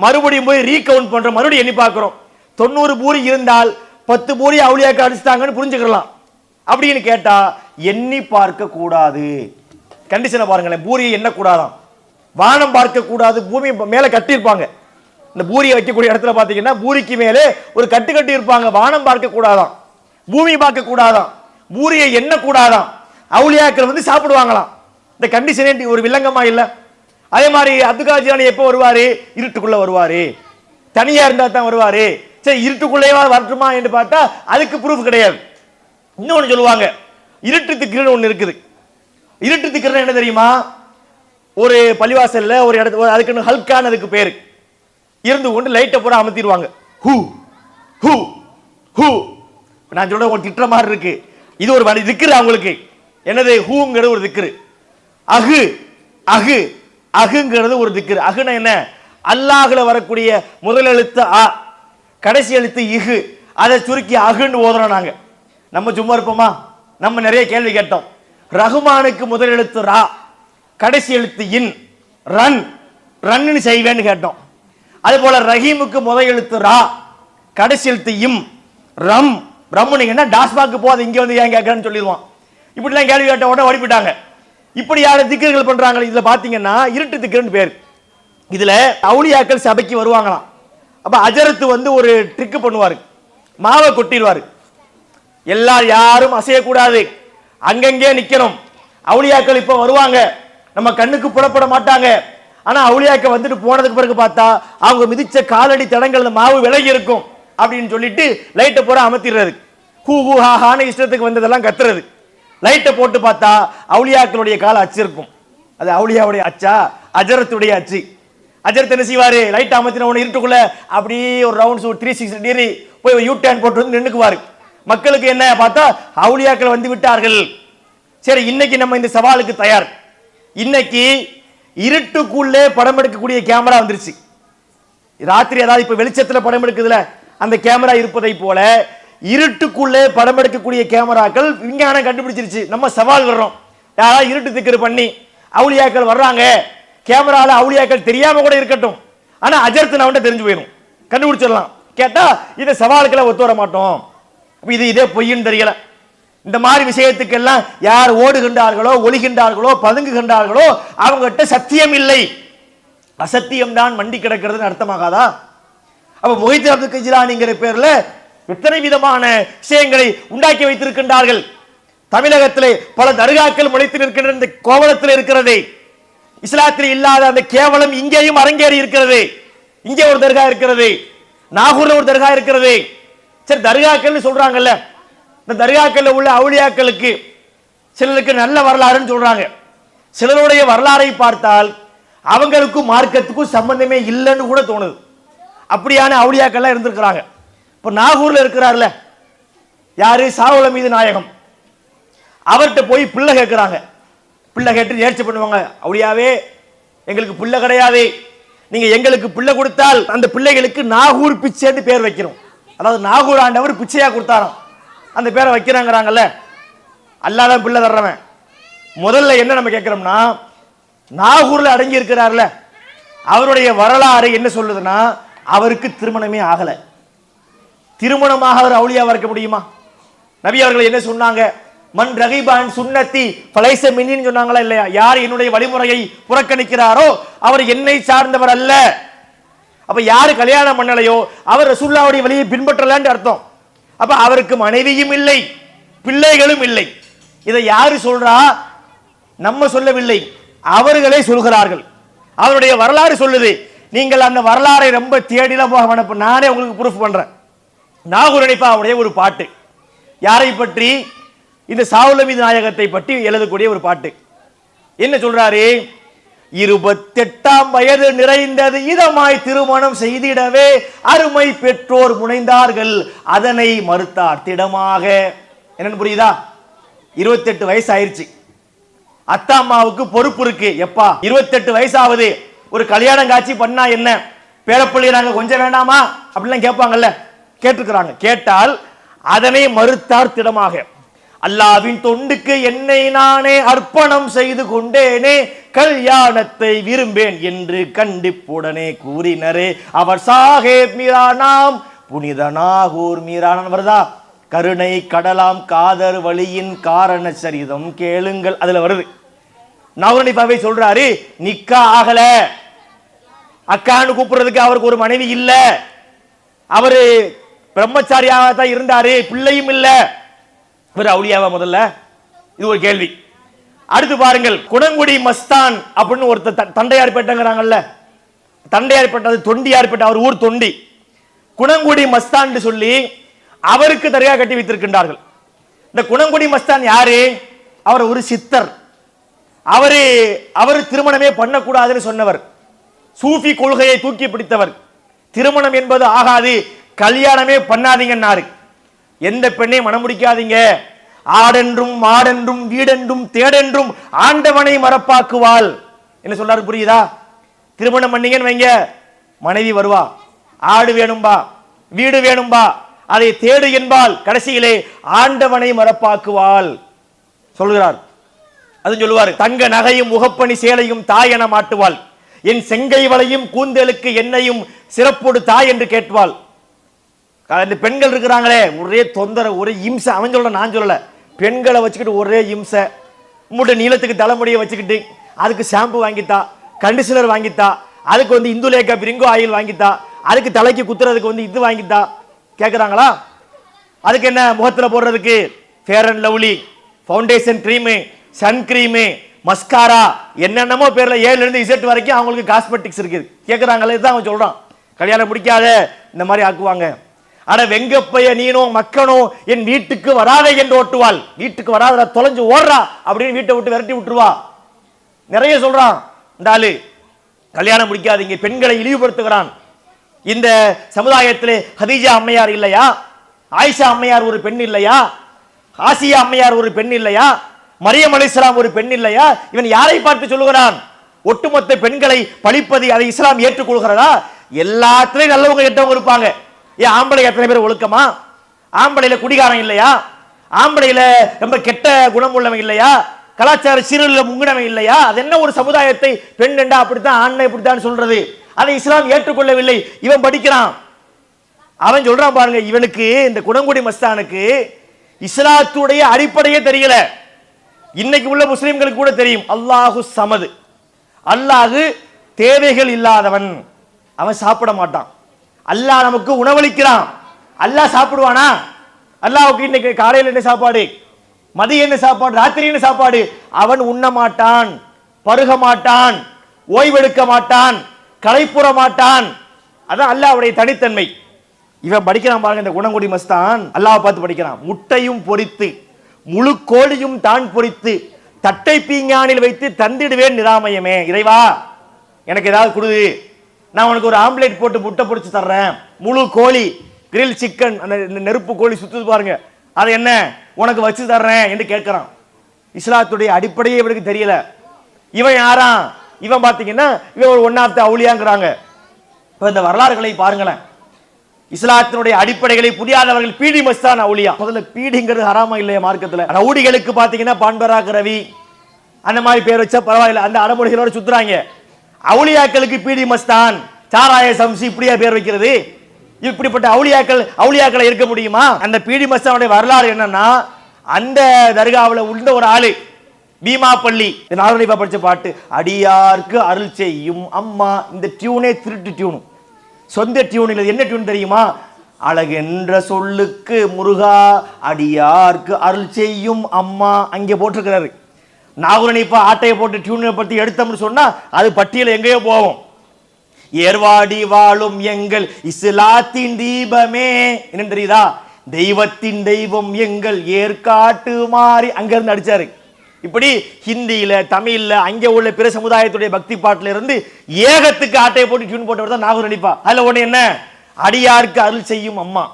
மறுபடியும் போய் ரீகவுண்ட் பண்றோம், மறுபடியும் எண்ணி பார்க்கிறோம். 90 பூரி இருந்தால் 10 பூரி அவுளியாக்கள் அடிச்சிட்டாங்கன்னு புரிஞ்சுக்கலாம். அப்படின்னு கேட்டா எண்ணி பார்க்க கூடாது. கண்டிஷனை பாருங்களேன், பூரியை எண்ணக்கூடாதான், வானம் பார்க்க கூடாது. பூமி மேல கட்டியிருப்பாங்க, இந்த பூரியை வைக்கக்கூடிய இடத்துல பாத்தீங்கன்னா பூரிக்கு மேலே ஒரு கட்டி இருப்பாங்க. வானம் பார்க்க கூடாதான், பூமி பார்க்க கூடாதான், பூரியை எண்ணக்கூடாதான். அவுளியாக்கள் வந்து சாப்பிடுவாங்களாம். இந்த கண்டிஷனே ஒரு வில்லங்கமா இல்ல. அதே மாதிரி அப்துல் காதர் ஜிலானி எப்போ வருவாரு, இருட்டுக்குள்ள வருவாரு, தனியா இருந்தா தான் வருவாரு. சரி, இருட்டுக்குள்ளேயே வரட்டுமா என்று பார்த்தா அதுக்கு ப்ரூஃப் கிடையாது. இன்னொன்னு சொல்லுவாங்க, இருட்டு திக்கிரன்னு ஒண்ணு இருக்குது. இருட்டு திக்கிரன்னு என்ன தெரியுமா, ஒரு பள்ளிவாசல்ல ஒரு இடத்துல அதுக்கு ஹல்கான அதுக்கு பேரு இருந்து கொண்டு லைட்டை பூரா அமர்த்திடுவாங்க. ஹூ ஹூ ஹூ, நான் சொல்ற ஒரு திட்டுற மாதிரி இருக்கு. இது ஒரு திக்ரு அவங்களுக்கு. என்னது, ஹூங்கிறது ஒரு திக்ரு. அகு அகு அகுங்கிறது ஒரு திக்ரு. அகுனா என்ன, அல்லாஹ்ல வரக்கூடிய முதல் எழுத்து அ, கடைசி எழுத்து இஹு, அதை சுருக்கி அகுன்னு ஓதுறோம் நாங்க. நம்ம சும்மா இருப்போமா, நம்ம நிறைய கேள்வி கேட்டோம். ரஹ்மானுக்கு முதல் எழுத்து ரா, கடைசி எழுத்து இன், ரன் ரன்னு செய்வேன்னு கேட்டோம். அதே போல ரஹீமுக்கு முதல் எழுத்து ரா, கடைசி எழுத்து இம், ரம் ரம்மு. நீங்க டாஸ்மாக்கு போது இங்க வந்து ஏன் கேட்கறன்னு சொல்லிடுவான். இப்படிலாம் கேள்வி கேட்ட உடனே ஓடிப்பிட்டாங்க. இப்படி யாரும் திக்கர்கள் பண்றாங்க. இதுல பாத்தீங்கன்னா இருட்டு திக்கர்னு பேர். இதுல அவுளியாக்கள் சபைக்கு வருவாங்களாம். அப்ப அஜரத்து வந்து ஒரு ட்ரிக் பண்ணுவாரு, மாவை கொட்டிடுவாரு. யாரும் அசையக்கூடாது, அங்கங்கே நிக்கணும். அவுளியாக்கள் இப்ப வருவாங்க, நம்ம கண்ணுக்கு புலப்பட மாட்டாங்க. ஆனா அவுளியாக்கள் வந்துட்டு போனதுக்கு பிறகு பார்த்தா அவங்க மிதிச்ச காலடி தடங்கள் மாவு விலகி இருக்கும் அப்படின்னு சொல்லிட்டு லைட்டை பூரா அமர்த்திடுறது. ஹூ ஹூ ஹாஹான இஷ்டத்துக்கு வந்ததெல்லாம் கத்துறது. லைட்டை போட்டு பார்த்தா அவுளியாக்களுடைய கால அச்சு இருக்கும். அது அவுளியாவுடைய அச்சா, அஜரத்துடைய அச்சு. அஜரத் என்ன செய்வாரு, லைட் அமர்த்தின உடனே இருட்டுக்குள்ள அப்படியே ஒரு ரவுண்ட்ஸ் 360 டிகிரி போய் யூ டர்ன் போட்டு வந்து நின்னுக்குவாரு. மக்களுக்கு என்ன பார்த்தா அவுளியாக்கள் வந்து விட்டார்கள். சரி, இன்னைக்கு நம்ம இந்த சவாலுக்கு தயார். இன்னைக்கு இருட்டுக்குள்ளே படம் எடுக்கக்கூடிய கேமரா வந்துருச்சு. ராத்திரி அதாவது இப்ப வெளிச்சத்துல படம் எடுக்குதுல அந்த கேமரா இருப்பதை போல இருட்டுக்குள்ளே படம் எடுக்கக்கூடிய கேமராக்கள் விஞ்ஞானம் கண்டுபிடிச்சிருச்சு. நம்ம சவால் வர்றோம், யாராவது இருட்டு திக்கரு பண்ணி அவுளியாக்கள் வர்றாங்க, கேமரால அவுளியாக்கள் தெரியாம கூட இருக்கட்டும், ஆனா அஜர்த்து நான் தெரிஞ்சு போயிடும், கண்டுபிடிச்சிடலாம். கேட்டா இதை சவாலுக்கெல்லாம் ஒத்து வர மாட்டோம். இது இதே பொய்ன்னு தெரியல. இந்த மாதிரி விஷயத்துக்கெல்லாம் யார் ஓடுகின்றார்களோ, ஒளிகின்றார்களோ, பதுங்குகின்றார்களோ அவங்ககிட்ட சத்தியம் இல்லை, அசத்தியம் தான் மண்டி கிடக்கிறதுன்னு அர்த்தமாகாதா? அப்ப முஹிதீன் அப்துல் காதர் ஜிலானிங்கிற பேர்ல எத்தனை விதமான விஷயங்களை உண்டாக்கி வைத்திருக்கின்றார்கள். தமிழகத்திலே பல தர்காக்கள் முளைத்து நிற்கின்ற இந்த கோவலத்தில் இருக்கிறது. இஸ்லாத்தில் இல்லாத அந்த கேவலம் இங்கேயும் அரங்கேறி இருக்கிறது. இங்கே ஒரு தர்கா இருக்கிறது, நாகூர்ல ஒரு தர்கா இருக்கிறது. சரி, தர்காக்கள் சொல்றாங்கல்ல, இந்த தர்காக்கள்ல உள்ள அவுளியாக்களுக்கு சிலருக்கு நல்ல வரலாறுன்னு சொல்றாங்க. சிலருடைய வரலாறை பார்த்தால் அவங்களுக்கும் மார்க்கத்துக்கும் சம்பந்தமே இல்லைன்னு கூட தோணுது. அப்படியான அவுளியாக்கள்லாம் இருந்திருக்கிறாங்க. இப்ப நாகூர்ல இருக்கிறார்ல யாரு, சாவுல மீது நாயகம், அவர்கிட்ட போய் பிள்ளை கேட்கிறாங்க. பிள்ளை கேட்டு நேர்ச்சி பண்ணுவாங்க, அவுளியாவே எங்களுக்கு பிள்ளை கிடையாது, நீங்க எங்களுக்கு பிள்ளை கொடுத்தால் அந்த பிள்ளைகளுக்கு நாகூர் பிச்சைன்னு பேர் வைக்கணும். அதாவது நாகூர் ஆண்டவர் பிச்சையா கொடுத்தாராம், அந்த பேரை வைக்கிறாங்கிறாங்கல்ல. அல்லாதான் பிள்ளை தர்றவன். முதல்ல என்ன நம்ம கேட்கிறோம்னா, நாகூர்ல அடங்கி இருக்கிறார்ல அவருடைய வரலாறு என்ன சொல்லுதுன்னா, அவருக்கு திருமணமே ஆகல. திருமணமாக அவர் அவுளியாவா இருக்க முடியுமா? நபி அவர்கள் என்ன சொன்னாங்க, மன் ரகிபான் சுன்னத்தி ஃபலைஸ மின்னின்னு சொன்னாங்களா இல்லையா? யார் என்னுடைய வழிமுறையை புறக்கணிக்கிறாரோ அவர் என்னை சார்ந்தவர் அல்ல. அப்ப யாரு கல்யாணம் பண்ணலையோ அவர் ரசூலுல்லாஹ்வுடைய வழியை பின்பற்றலன்னு அர்த்தம். அப்ப அவருக்கு மனைவியும் இல்லை, பிள்ளைகளும் இல்லை. இதை யாரு சொல்றா? நம்ம சொல்லவில்லை, அவர்களே சொல்கிறார்கள். அவருடைய வரலாறு சொல்லுது. நீங்கள் அந்த வரலாறை ரொம்ப தேடிலாம் போக வேண்டாம், நானே உங்களுக்கு ப்ரூஃப் பண்றேன். நாகூர் ஹனீஃபாவுடைய ஒரு பாட்டு, யாரை பற்றி? இந்த சாவுலமீது நாயகத்தை பற்றி எழுதக்கூடிய ஒரு பாட்டு. என்ன சொல்றாரு? 28ஆம் வயது நிறைந்தது இதமாய் திருமணம் செய்திடவே அருமை பெற்றோர் முனைந்தார்கள், அதனை மறுத்தார் திடமாக. என்னன்னு புரியுதா? 28 வயசு ஆயிருச்சு, அத்தா அம்மாவுக்கு பொறுப்பு இருக்கு. எப்பா 28 வயசாவது, ஒரு கல்யாணம் காட்சி பண்ணா என்ன, பேரப்பிள்ளை நாங்க கொஞ்சம் வேண்டாமா அப்படிலாம் கேட்பாங்கல்ல, கேட்டிருக்கிறாங்க. கேட்டால் அதனை மறுத்தார் திடமாக. அல்லாவின் தொண்டுக்கு என்னை நானே அர்ப்பணம் செய்து கொண்டேனே, கல்யாணத்தை விரும்பேன் என்று கண்டிப்புடனே கூறினரே அவர் சாஹேப் மீரானாம் புனித நாகூர் மீரானான். வருதா? கருணை கடலாம் காதர் வழியின் காரண சரிதம் கேளுங்கள், அதுல வருது. நாகூர் ஹனீஃபாவை சொல்றாரு, நிக்கா ஆகல, அக்கான்னு கூப்பிடுறதுக்கு அவருக்கு ஒரு மனைவி இல்ல, அவரு பிரம்மச்சாரியாக தான் இருந்தாரு, பிள்ளையும் இல்ல. இவர் அவுலியாவா? முதல்ல இது ஒரு கேள்வி. அடுத்து பாருங்கள், குணங்குடி மஸ்தான் அப்படின்னு ஒருத்தர் தண்டையார்பேட்டைங்கிறாங்கல்ல, தண்டையார்பேட்டை தொண்டியார்பேட்டை, அவர் ஊர் தொண்டி. குணங்குடி மஸ்தான் சொல்லி அவருக்கு தரியா கட்டி வைத்திருக்கின்றார்கள். இந்த குணங்குடி மஸ்தான் யாரு? அவர் ஒரு சித்தர். அவரு திருமணமே பண்ணக்கூடாதுன்னு சொன்னவர், சூஃபி கொள்கையை தூக்கி பிடித்தவர். திருமணம் என்பது ஆகாது, கல்யாணமே பண்ணாதீங்கன்னாரு. எந்த பெண்ணை மனம் முடிக்காதீங்க, ஆடென்றும் மாடென்றும் வீடென்றும் தேடென்றும் ஆண்டவனை மறப்பாக்குவாள். என்ன சொல்றாரு புரியுதா? திருமணம் பண்ணீங்கன்னு வைங்க, மனைவி வருவா, ஆடு வேணும்பா, வீடு வேணும்பா, அதை தேடு என்பால், கடைசியிலே ஆண்டவனை மறப்பாக்குவாள் சொல்கிறார். அது சொல்லுவார், தங்க நகையும் முகப்பணி சேலையும் தாய் என மாட்டுவாள், என் செங்கை வளையும் கூந்தலுக்கு என்னையும் சிறப்போடு தாய் என்று கேட்பாள். இந்த பெண்கள் இருக்கிறாங்களே, ஒரே தொந்தரவு, ஒரே இம்சை. அவன் சொல்ல, நான் சொல்லல, பெண்களை வச்சுக்கிட்டு ஒரே இம்சை. மூட்டை நீளத்துக்கு தலைமுடியை வச்சுக்கிட்டு அதுக்கு ஷாம்பு வாங்கித்தா, கண்டிஷனர் வாங்கித்தா, அதுக்கு இந்துலேக்கா பிரிங்கோ ஆயில் வாங்கித்தா, அதுக்கு தலைக்கு குத்துறதுக்கு இது வாங்கித்தா. கேட்குறாங்களா? அதுக்கு என்ன முகத்தில் போடுறதுக்கு fair and lovely, foundation cream, sun cream, mascara, என்னென்னமோ பேர்ல 7 இருந்து Z வரைக்கும் அவங்களுக்கு காஸ்மெட்டிக்ஸ் இருக்குது. கேட்குறாங்களே, இதுதான் அவன் சொல்றான். கல்யாணம் முடிக்காத இந்த மாதிரி ஆக்குவாங்க. அட வெங்கப்பைய நீனோ மக்கனோ என் வீட்டுக்கு வராதே என்று ஓட்டுவாள். வீட்டுக்கு வராத தொலைஞ்சு ஓடுறா அப்படின்னு வீட்டை விட்டு விரட்டி விட்டுருவா. நிறைய சொல்றான் இந்த ஆளு. கல்யாணம் முடிக்காதீங்க, பெண்களை இழிவுபடுத்துகிறான். இந்த சமுதாயத்திலே ஹதீஜா அம்மையார் இல்லையா? ஆயிஷா அம்மையார் ஒரு பெண் இல்லையா? ஆசியா அம்மையார் ஒரு பெண் இல்லையா? மரியம் அலைஹிஸ்ஸலாம் ஒரு பெண் இல்லையா? இவன் யாரை பார்த்து சொல்லுகிறான்? ஒட்டுமொத்த பெண்களை பழிப்பது அதை இஸ்லாம் ஏற்றுக்கொள்கிறதா? எல்லாத்திலையும் நல்லவங்க கெட்டவங்க இருப்பாங்க. ஏன் ஆம்பளை எத்தனை பேர் ஒழுக்கமா? ஆம்பளையில குடிகாரம் இல்லையா? ஆம்பளையில ரொம்ப கெட்ட குணம் உள்ளவன் இல்லையா? கலாச்சார சீரழில முங்கினவன் இல்லையா? அது என்ன ஒரு சமுதாயத்தை பெண் என்றா அப்படித்தான், ஆணை இப்படித்தான் சொல்றது? அதை இஸ்லாம் ஏற்றுக்கொள்ளவில்லை. இவன் படிக்கிறான், அவன் சொல்றான் பாருங்க, இவனுக்கு இந்த குணங்குடி மஸ்தானுக்கு இஸ்லாத்துடைய அடிப்படையே தெரியல. இன்னைக்கு உள்ள முஸ்லிம்களுக்கு கூட தெரியும், அல்லாஹு சமது, அல்லாஹு தேவைகள் இல்லாதவன், அவன் சாப்பிட மாட்டான். அல்லாஹ் நமக்கு உணவளிக்கிறான், அல்லாஹ் சாப்பிடுவானா? அல்லாஹ்வுக்கு இன்னைக்கு காலையில் என்ன சாப்பாடு, மதியம் என்ன சாப்பாடு, ராத்திரி என்ன சாப்பாடு? அவன் உண்ண மாட்டான், பருக மாட்டான், ஓய்வெடுக்க மாட்டான், களைப்புற மாட்டான். அதான் அல்லாஹ்வுடைய தனித்தன்மை. இவன் படிக்கிறான் பாருங்க, இந்த குணங்குடி மஸ்தான் அல்லாஹ் பார்த்து படிக்கிறான். முட்டையும் பொரித்து முழு கோழியும் தான் பொரித்து தட்டை பீங்கானில் வைத்து தந்திடுவேன் நிராமயமே. இறைவா எனக்கு ஏதாவது கொடு, நான் உனக்கு ஒரு ஆம்லேட் போட்டு முட்டை பொரிச்சு தர்றேன், முழு கோழி கிரில் சிக்கன், அந்த நெருப்பு கோழி சுத்துது பாருங்க, அதை என்ன உனக்கு வச்சு தர்றேன் என்று கேட்கிறான். இஸ்லாத்துடைய அடிப்படையே இவனுக்கு தெரியல. இவன் யாரா? இவன் பாத்தீங்கன்னா இவன் ஒரு ஒன்னாப்த அவுலியாங்கிறாங்க. இப்ப இந்த வரலாறுகளை பாருங்களேன், இஸ்லாத்தினுடைய அடிப்படைகளை புரியாதவர்கள் பீடி மஸ்தான் அவுலியா. முதல்ல பீடிங்கிறது ஹராமா இல்லையா மார்க்கத்துல? ரவுடிகளுக்கு பாத்தீங்கன்னா பான்பராக் ரவி அந்த மாதிரி பேர் வச்சா பரவாயில்ல, அந்த அடமொழிகளோட சுத்துறாங்க. அவுலியாக்களுக்கு பீடி மஸ்தான், சாராய சம்சி இப்படியா பேர் வைக்கிறது? இப்படிப்பட்ட அவுலியாக்களை இருக்க முடியுமா? அந்த பீடி மஸ்தானுடைய வரலாறு என்னன்னா, அந்த தர்காவில் உள்ள ஒரு ஆளு பீமாப்பள்ளி, நாகரிகா படிச்ச பாட்டு, அடியார்க்கு அருள் செய்யும் அம்மா. இந்த டியூனே திருட்டு டியூனு, சொந்த டியூன் இல்லை. என்ன டியூன் தெரியுமா? அழகென்ற சொல்லுக்கு முருகா அடியார்க்கு அருள் செய்யும் அம்மா. அங்கே போட்டிருக்கிறாரு. நாகூர் ஹனீஃபா ஆட்டையை போட்டு டியூனை பற்றி எடுத்தோம்னு சொன்னா அது பட்டியல எங்கேயோ போகும். ஏர்வாடி வாழும் எங்கள் இஸ்லாத்தின் தீபமே என்ன தெரியுதா? தெய்வத்தின் தெய்வம் எங்கள் ஏற்காட்டு மாறி அங்க இருந்து அடிச்சாரு. இப்படி ஹிந்தியில, தமிழ்ல, அங்கே உள்ள பிற சமுதாயத்துடைய பக்தி பாட்டுல இருந்து ஏகத்துக்கு ஆட்டையை போட்டு டியூன் போட்டவர் தான் நாகூர் அனிப்பா. அதுல ஒண்ணு என்ன, அடியாருக்கு அருள் செய்யும் அம்மா.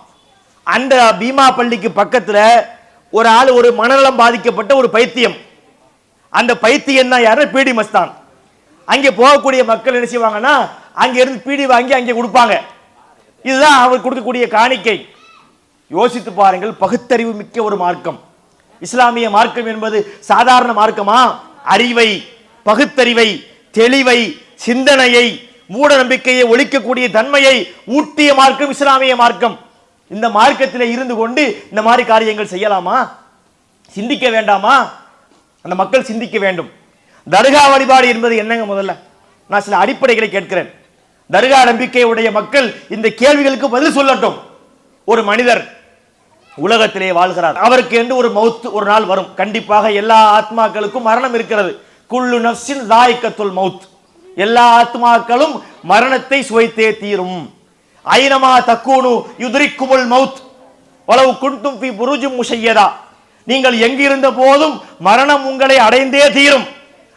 அந்த பீமா பள்ளிக்கு பக்கத்துல ஒரு ஆள், ஒரு மனநலம் பாதிக்கப்பட்ட ஒரு பைத்தியம். அந்த பைத்தியம் தான் யாரு? பீடி மஸ்தான். அங்கே போகக்கூடிய மக்கள் என்ன செய்வாங்கன்னா, அங்க இருந்து பீடி வாங்கி அங்கே கொடுப்பாங்க. இதுதான் அவர் கொடுக்கக்கூடிய காணிக்கை. யோசித்து பாருங்கள், பகுத்தறிவு மிக்க ஒரு மார்க்கம் இஸ்லாமிய மார்க்கம் என்பது சாதாரண மார்க்கமா? அறிவை, பகுத்தறிவை, தெளிவை, சிந்தனையை, மூட நம்பிக்கையை ஒழிக்கக்கூடிய தன்மையை ஊட்டிய மார்க்கம் இஸ்லாமிய மார்க்கம். இந்த மார்க்கத்தில் இருந்து கொண்டு இந்த மாதிரி காரியங்கள் செய்யலாமா? சிந்திக்க வேண்டாமா? அந்த மக்கள் சிந்திக்க வேண்டும். தர்கா வழிபாடு என்பது என்னங்க? முதல்ல நான் சில அடிப்படைகளை கேட்கிறேன். தர்கா நம்பிக்கை உடைய மக்கள் இந்த கேள்விகளுக்கு பதில் சொல்லட்டும். ஒரு மனிதர் உலகத்திலே வாழ்கிறார், அவருக்கு என்று ஒரு மௌத் ஒரு நாள் வரும். கண்டிப்பாக எல்லா ஆத்மாக்களுக்கும் மரணம் இருக்கிறது. குல்லு நஃப்ஸின் ஸாயிகத்துல் மௌத், எல்லா ஆத்மாக்களும் மரணத்தை சுவைத்தே தீரும். ஐனமா தக்கூனு யுத்ரிக்குமுல் மௌத் வலவ் குன்தும் ஃபீ புருஜின் முஷய்யதா, நீங்கள் எங்கிருந்த போதும் மரணம் உங்களை அடைந்தே தீரும்.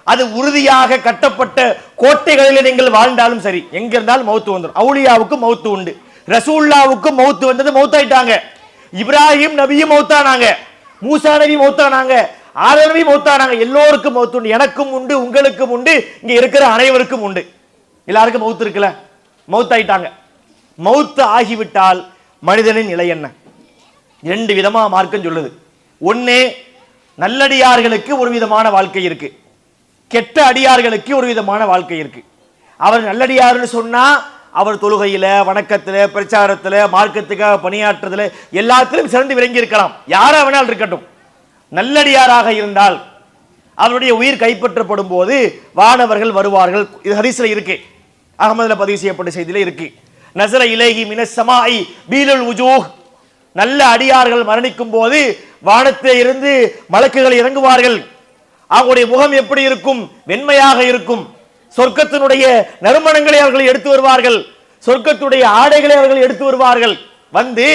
அது உறுதியாக கட்டப்பட்ட கோட்டைகளில் நீங்கள் வாழ்ந்தாலும் சரி, எங்க இருந்தாலும் மௌத்து வந்துடும். அவுலியாவுக்கு மௌத்து உண்டு, ரசூலுல்லாவுக்கு மௌத்து வந்தது, மௌத்தாயிட்டாங்க. இப்ராஹிம் நபியும் மௌத்தானாங்க, மூசா நபி மௌத்தானாங்க, ஆதம் நபி மௌத்தானாங்க. எல்லோருக்கும் மௌத்து உண்டு. எனக்கும் உண்டு, உங்களுக்கும் உண்டு, இங்க இருக்கிற அனைவருக்கும் உண்டு. எல்லாருக்கும் மௌத்து இருக்குல்ல, மௌத்தாயிட்டாங்க. மௌத்து ஆகிவிட்டால் மனிதனின் நிலை என்ன? இரண்டு விதமா மார்க்கம் சொல்லுது. ஒண்ணு, நல்லடியார்களுக்கு ஒரு விதமான வாழ்க்கை இருக்கு, கெட்ட அடியார்களுக்கு ஒரு விதமான வாழ்க்கை இருக்கு. அவர் நல்லடியார்னு சொன்னா அவர் தொழுகையில, வணக்கத்துல, பிரச்சாரத்துல, மார்க்கத்துக்காக பணியாற்றுதல எல்லாத்திலும் சிறந்து விளங்கி இருக்கலாம். யாரா வேணால் இருக்கட்டும். நல்லடியாராக இருந்தால் அவருடைய உயிர் கைப்பற்றப்படும் போது வானவர்கள் வருவார்கள். இது ஹதீஸ்ல இருக்கு, அகமதுல பதிவு செய்யப்பட்ட செய்தியில இருக்கு. நஸர இலைஹி மினஸ் ஸமாஇ பீலுல் வுஜூஹ், நல்ல அடியார்கள் மரணிக்கும் போது வானத்திலே இருந்து மலக்குகள் இறங்குவார்கள். அவங்களுடைய முகம் எப்படி இருக்கும்? வெண்மையாக இருக்கும். சொர்க்கத்தினுடைய நறுமணங்களை அவர்கள் எடுத்து வருவார்கள், சொர்க்கத்துடைய ஆடைகளை அவர்கள் எடுத்து வருவார்கள். வந்து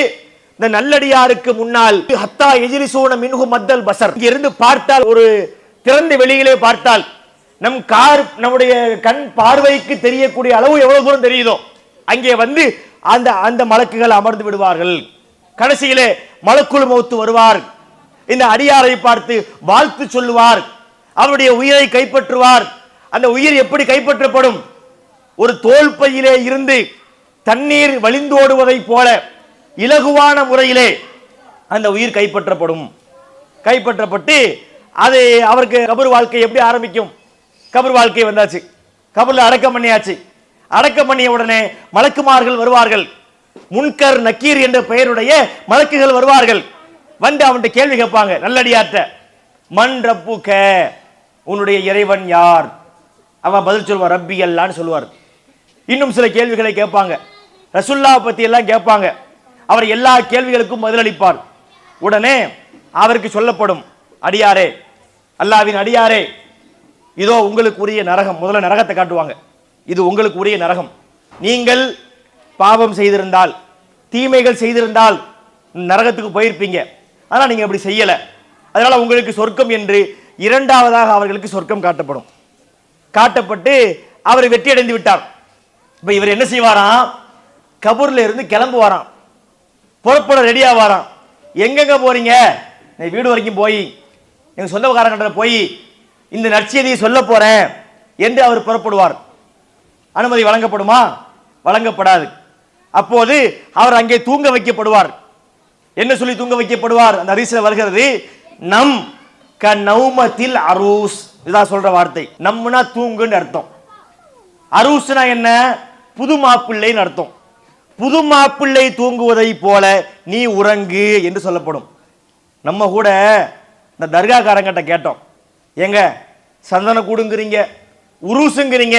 இந்த நல்லடியாருக்கு முன்னால் ஹத்தா எஜ்லிசூன மின்ஹு மத்தல் பஸர், இருந்து பார்த்தால், ஒரு திறந்த வெளியிலே பார்த்தால் நம்முடைய கண் பார்வைக்கு தெரியக்கூடிய அளவு எவ்வளவு தூரம் தெரியுதோ அங்கே வந்து அந்த அந்த மலக்குகள் அமர்ந்து விடுவார்கள். கடைசியிலே மலக்குல் மௌத் வருவார். இந்த அடியாரை பார்த்து வாழ்த்து சொல்லுவார், அவருடைய உயிரை கைப்பற்றுவார். அந்த உயிர் எப்படி கைப்பற்றப்படும்? ஒரு தோல் பையிலே இருந்து தண்ணீர் வழிந்தோடுவதை போல இலகுவான முறையிலே அந்த உயிர் கைப்பற்றப்படும். கைப்பற்றப்பட்டு அது அவருக்கு கபர் வாழ்க்கை எப்படி ஆரம்பிக்கும்? கபர் வாழ்க்கை வந்தாச்சு, கபர்ல அடக்கம் பண்ணியாச்சு. அடக்கம் பண்ணிய உடனே மலக்குமார்கள் வருவார்கள். முன்கர் நக்கீர் என்ற பெயருடைய மலக்குகள் வருவார்கள். வந்து அவன்கிட்ட கேள்வி கேட்பாங்க, நல்லடியாற்ற. மன் ரப்புக, உன்னுடைய இறைவன் யார்? அவன் பதில் சொல்வார், ரப்பி அல்லான்னு சொல்லுவார். இன்னும் சில கேள்விகளை கேட்பாங்க, ரசூலுல்லாஹ் பத்தி எல்லாம் கேட்பாங்க. அவர் எல்லா கேள்விகளுக்கும் பதிலளிப்பார். உடனே அவருக்கு சொல்லப்படும், அடியாரே, அல்லாஹ்வின் அடியாரே, இதோ உங்களுக்கு உரிய நரகம். முதல்ல நரகத்தை காட்டுவாங்க. இது உங்களுக்கு உரிய நரகம். நீங்கள் பாவம் செய்திருந்தால், தீமைகள் செய்திருந்தால் நரகத்துக்கு போயிருப்பீங்க. ஆனா நீங்க அப்படி செய்யல, அதனால உங்களுக்கு சொர்க்கம் என்று இரண்டாவதாக அவர்களுக்கு சொர்க்கம் காட்டப்படும். காட்டப்பட்டு அவர் வெற்றி அடைந்து விட்டார். இப்ப இவர் என்ன செய்வாராம்? கபூர்ல இருந்து கிளம்புவாராம், புறப்பட ரெடியா வாராம். எங்கெங்க போறீங்க? வீடு வரைக்கும் போய் எங்க சொந்தக்காரங்கிட்ட போய் இந்த நற்செய்தியை சொல்ல போறேன் என்று அவர் புறப்படுவார். அனுமதி வழங்கப்படுமா? வழங்கப்படாது. அப்போது அவர் அங்கே தூங்க வைக்கப்படுவார். என்ன சொல்லி தூங்க வைக்கப்படுவார்? அந்த ஹதீஸ்ல வருகிறது, நம் க நௌமத்தில் அரூஸ். இதான் சொல்ற வார்த்தை. நம்மனா தூங்குன்னு அர்த்தம். அரூஸ்னா என்ன? புது மாப்பிள்ளைன்னு அர்த்தம். புது மாப்பிள்ளை தூங்குவதை போல நீ உறங்கு என்று சொல்லப்படும். நம்ம கூட இந்த தர்காக்காரங்கிட்ட கேட்டோம், எங்க சந்தன கூடுங்கிறீங்க, உருசுங்கிறீங்க,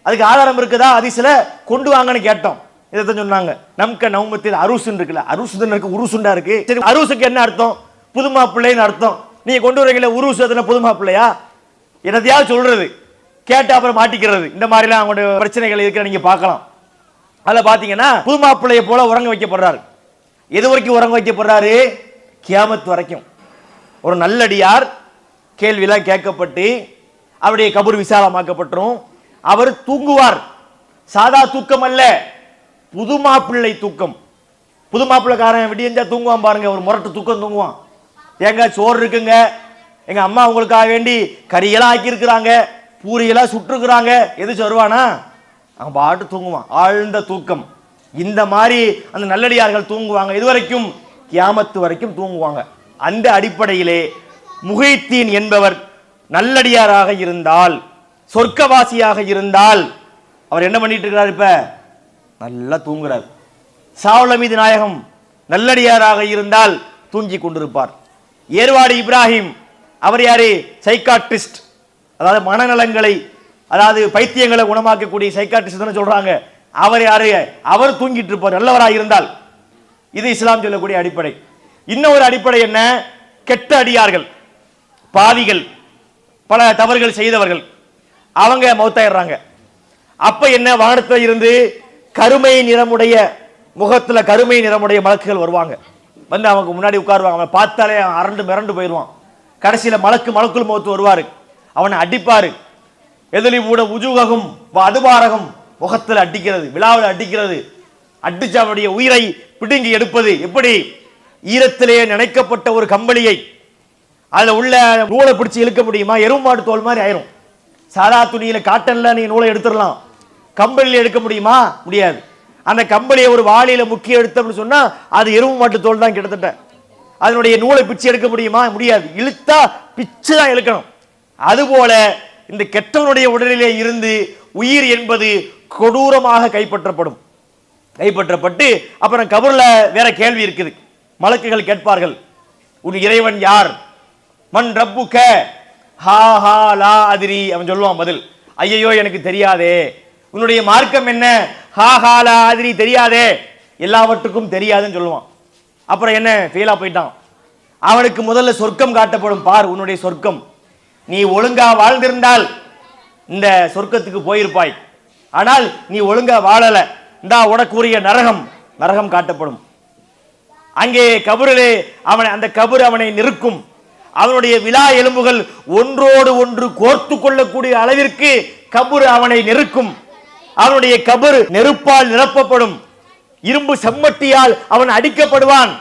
அதுக்கு ஆதாரம் இருக்குதா? ஹதீஸ்ல கொண்டு வாங்கன்னு கேட்டோம். இதைத்தான் சொன்னாங்க, நமக்கு நௌமத்தில் அரூசுன்னு இருக்குல்ல, அரூசுன்னு இருக்கு, உருசுண்டா இருக்கு. சரி, அரூசுக்கு என்ன அர்த்தம்? புது மாப்பிள்ளைன்னு அர்த்தம். நீங்க கொண்டு வரீங்களா உருசு, புது மாப்பிள்ளையா? என்னத்தையாவது சொல்றது. கேட்டு அப்புறம் மாட்டிக்கிறது. இந்த மாதிரிலாம் அவங்களுடைய பிரச்சனைகள் இருக்கிற நீங்க பார்க்கலாம். அதில் பார்த்தீங்கன்னா புது மாப்பிள்ளையை போல உறங்க வைக்கப்படுறாரு. எது வரைக்கும் உறங்க வைக்கப்படுறாரு? கியாமத் வரைக்கும். ஒரு நல்லடியார் கேள்வியெல்லாம் கேட்கப்பட்டு அவருடைய கபர் விசாலமாக்கப்பட்டுரும். அவர் தூங்குவார். சாதா தூக்கம் அல்ல, புது மாப்பிள்ளை தூக்கம். புது மாப்பிள்ளைக்காரன் விடியஞ்சா தூங்குவான் பாருங்க, ஒரு முரட்டு தூக்கம் தூங்குவான். ஏங்க சோறு இருக்குங்க, எங்க அம்மா உங்களுக்காக வேண்டி கறியெல்லாம் ஆக்கி இருக்கிறாங்க, பூரியெல்லாம் சுட்டுருக்குறாங்க, எது வருவானா? அவன் பாட்டு தூங்குவான், ஆழ்ந்த தூக்கம். இந்த மாதிரி அந்த நல்லடியார்கள் தூங்குவாங்க. இதுவரைக்கும் கியாமத்து வரைக்கும் தூங்குவாங்க. அந்த அடிப்படையிலே முஹைத்தீன் என்பவர் நல்லடியாராக இருந்தால், சொர்க்கவாசியாக இருந்தால், அவர் என்ன பண்ணிட்டு இருக்கிறார்? இப்ப நல்லா தூங்குறார். சாவுலமீது நாயகம் நல்லடியாராக இருந்தால் தூங்கி கொண்டிருப்பார். ஏர்வாடி இப்ராஹிம் அவர் யாரு? சைக்காட்ரிஸ்ட், அதாவது மனநலங்களை, அதாவது பைத்தியங்களை குணமாக்கக்கூடிய சைக்காட்ரிஸ்ட் தானே சொல்றாங்க. அவர் யாரு? அவர் தூங்கிட்டு இருப்பார் நல்லவராக இருந்தால். இது இஸ்லாம் சொல்லக்கூடிய அடிப்படை. இன்னொரு அடிப்படை என்ன? கெட்ட அடியார்கள், பாவிகள், பல தவறுகள் செய்தவர்கள், அவங்க மௌத்தாயிடுறாங்க. அப்ப என்ன? வானத்துல இருந்து கருமை நிறமுடைய, முகத்துல கருமை நிறமுடைய மலக்குகள் வருவாங்க. வந்து அவங்க முன்னாடி உட்காருவாங்க. அவன் பார்த்தாலே அரண்டு மிரண்டு போயிடுவான். கடைசியில மலக்குள் மௌத்து வருவாரு. அவனை அடிப்பாரு. எதிலி கூட உஜூககும் அதுபாரகம், முகத்தில் அடிக்கிறது, விழாவில் அடிக்கிறது. அடிச்சு அவனுடைய உயிரை பிடுங்கி எடுப்பது. எப்படி? ஈரத்திலே நினைக்கப்பட்ட ஒரு கம்பளியை அதுல உள்ள நூலை பிடிச்சு இழுக்க முடியுமா? எருமாடு தோல் மாதிரி ஆயிரும். சாதா துணியில காட்டன்ல நீ நூலை எடுத்துடலாம், கம்பளியில எடுக்க முடியுமா? முடியாது. அந்த கம்பளியை ஒரு வாளியில முக்கிய எடுத்தோம்னு சொன்னா அது எருவு மாட்டு தோல் தான் கிட்டத்தட்ட. அதனுடைய நூலை பிச்சு எடுக்க முடியுமா? முடியாது. இழுத்தா பிச்சு தான் இழுக்கணும். அதுபோல இந்த கெட்டவனுடைய உடலிலே இருந்து உயிர் என்பது கொடூரமாக கைப்பற்றப்பட்டு அப்புறம் கபர்ல வேற கேள்வி இருக்குது. மலக்குகள் கேட்பார்கள், உன் இறைவன் யார்? மன் ரப்புக? ஹா ஹா லா அதிரி. அவன் சொல்லுவான் பதில், ஐயையோ எனக்கு தெரியாதே. உன்னுடைய மார்க்கம் என்ன? ஹா ஹா லா அதிரி, தெரியாதே, எல்லாவற்றுக்கும் தெரியாதுன்னு சொல்லுவான். அப்புறம் என்ன? ஃபெயிலா போயிட்டான். அவனுக்கு முதல்ல சொர்க்கம் காட்டப்படும். பார் உன்னுடைய சொர்க்கம், நீ ஒழுங்கா வாழ்ந்திருந்தால் இந்த சொர்க்கத்துக்கு போயிருப்பாய். ஆனால் நீ ஒழுங்கா வாழல, இந்தா உனக்குரிய நரகம் காட்டப்படும். அங்கே கபரிலே அந்த கபர் அவனை நிற்கும். அவனுடைய விலா எலும்புகள் ஒன்றோடு ஒன்று கோர்த்து கொள்ளக்கூடிய அளவிற்கு கபர் அவனை நெருக்கும். அவனுடைய கபர் நெருப்பால் நிரப்பப்படும். இரும்பு செம்மட்டியால் அவன் அடிக்கப்படுவான்.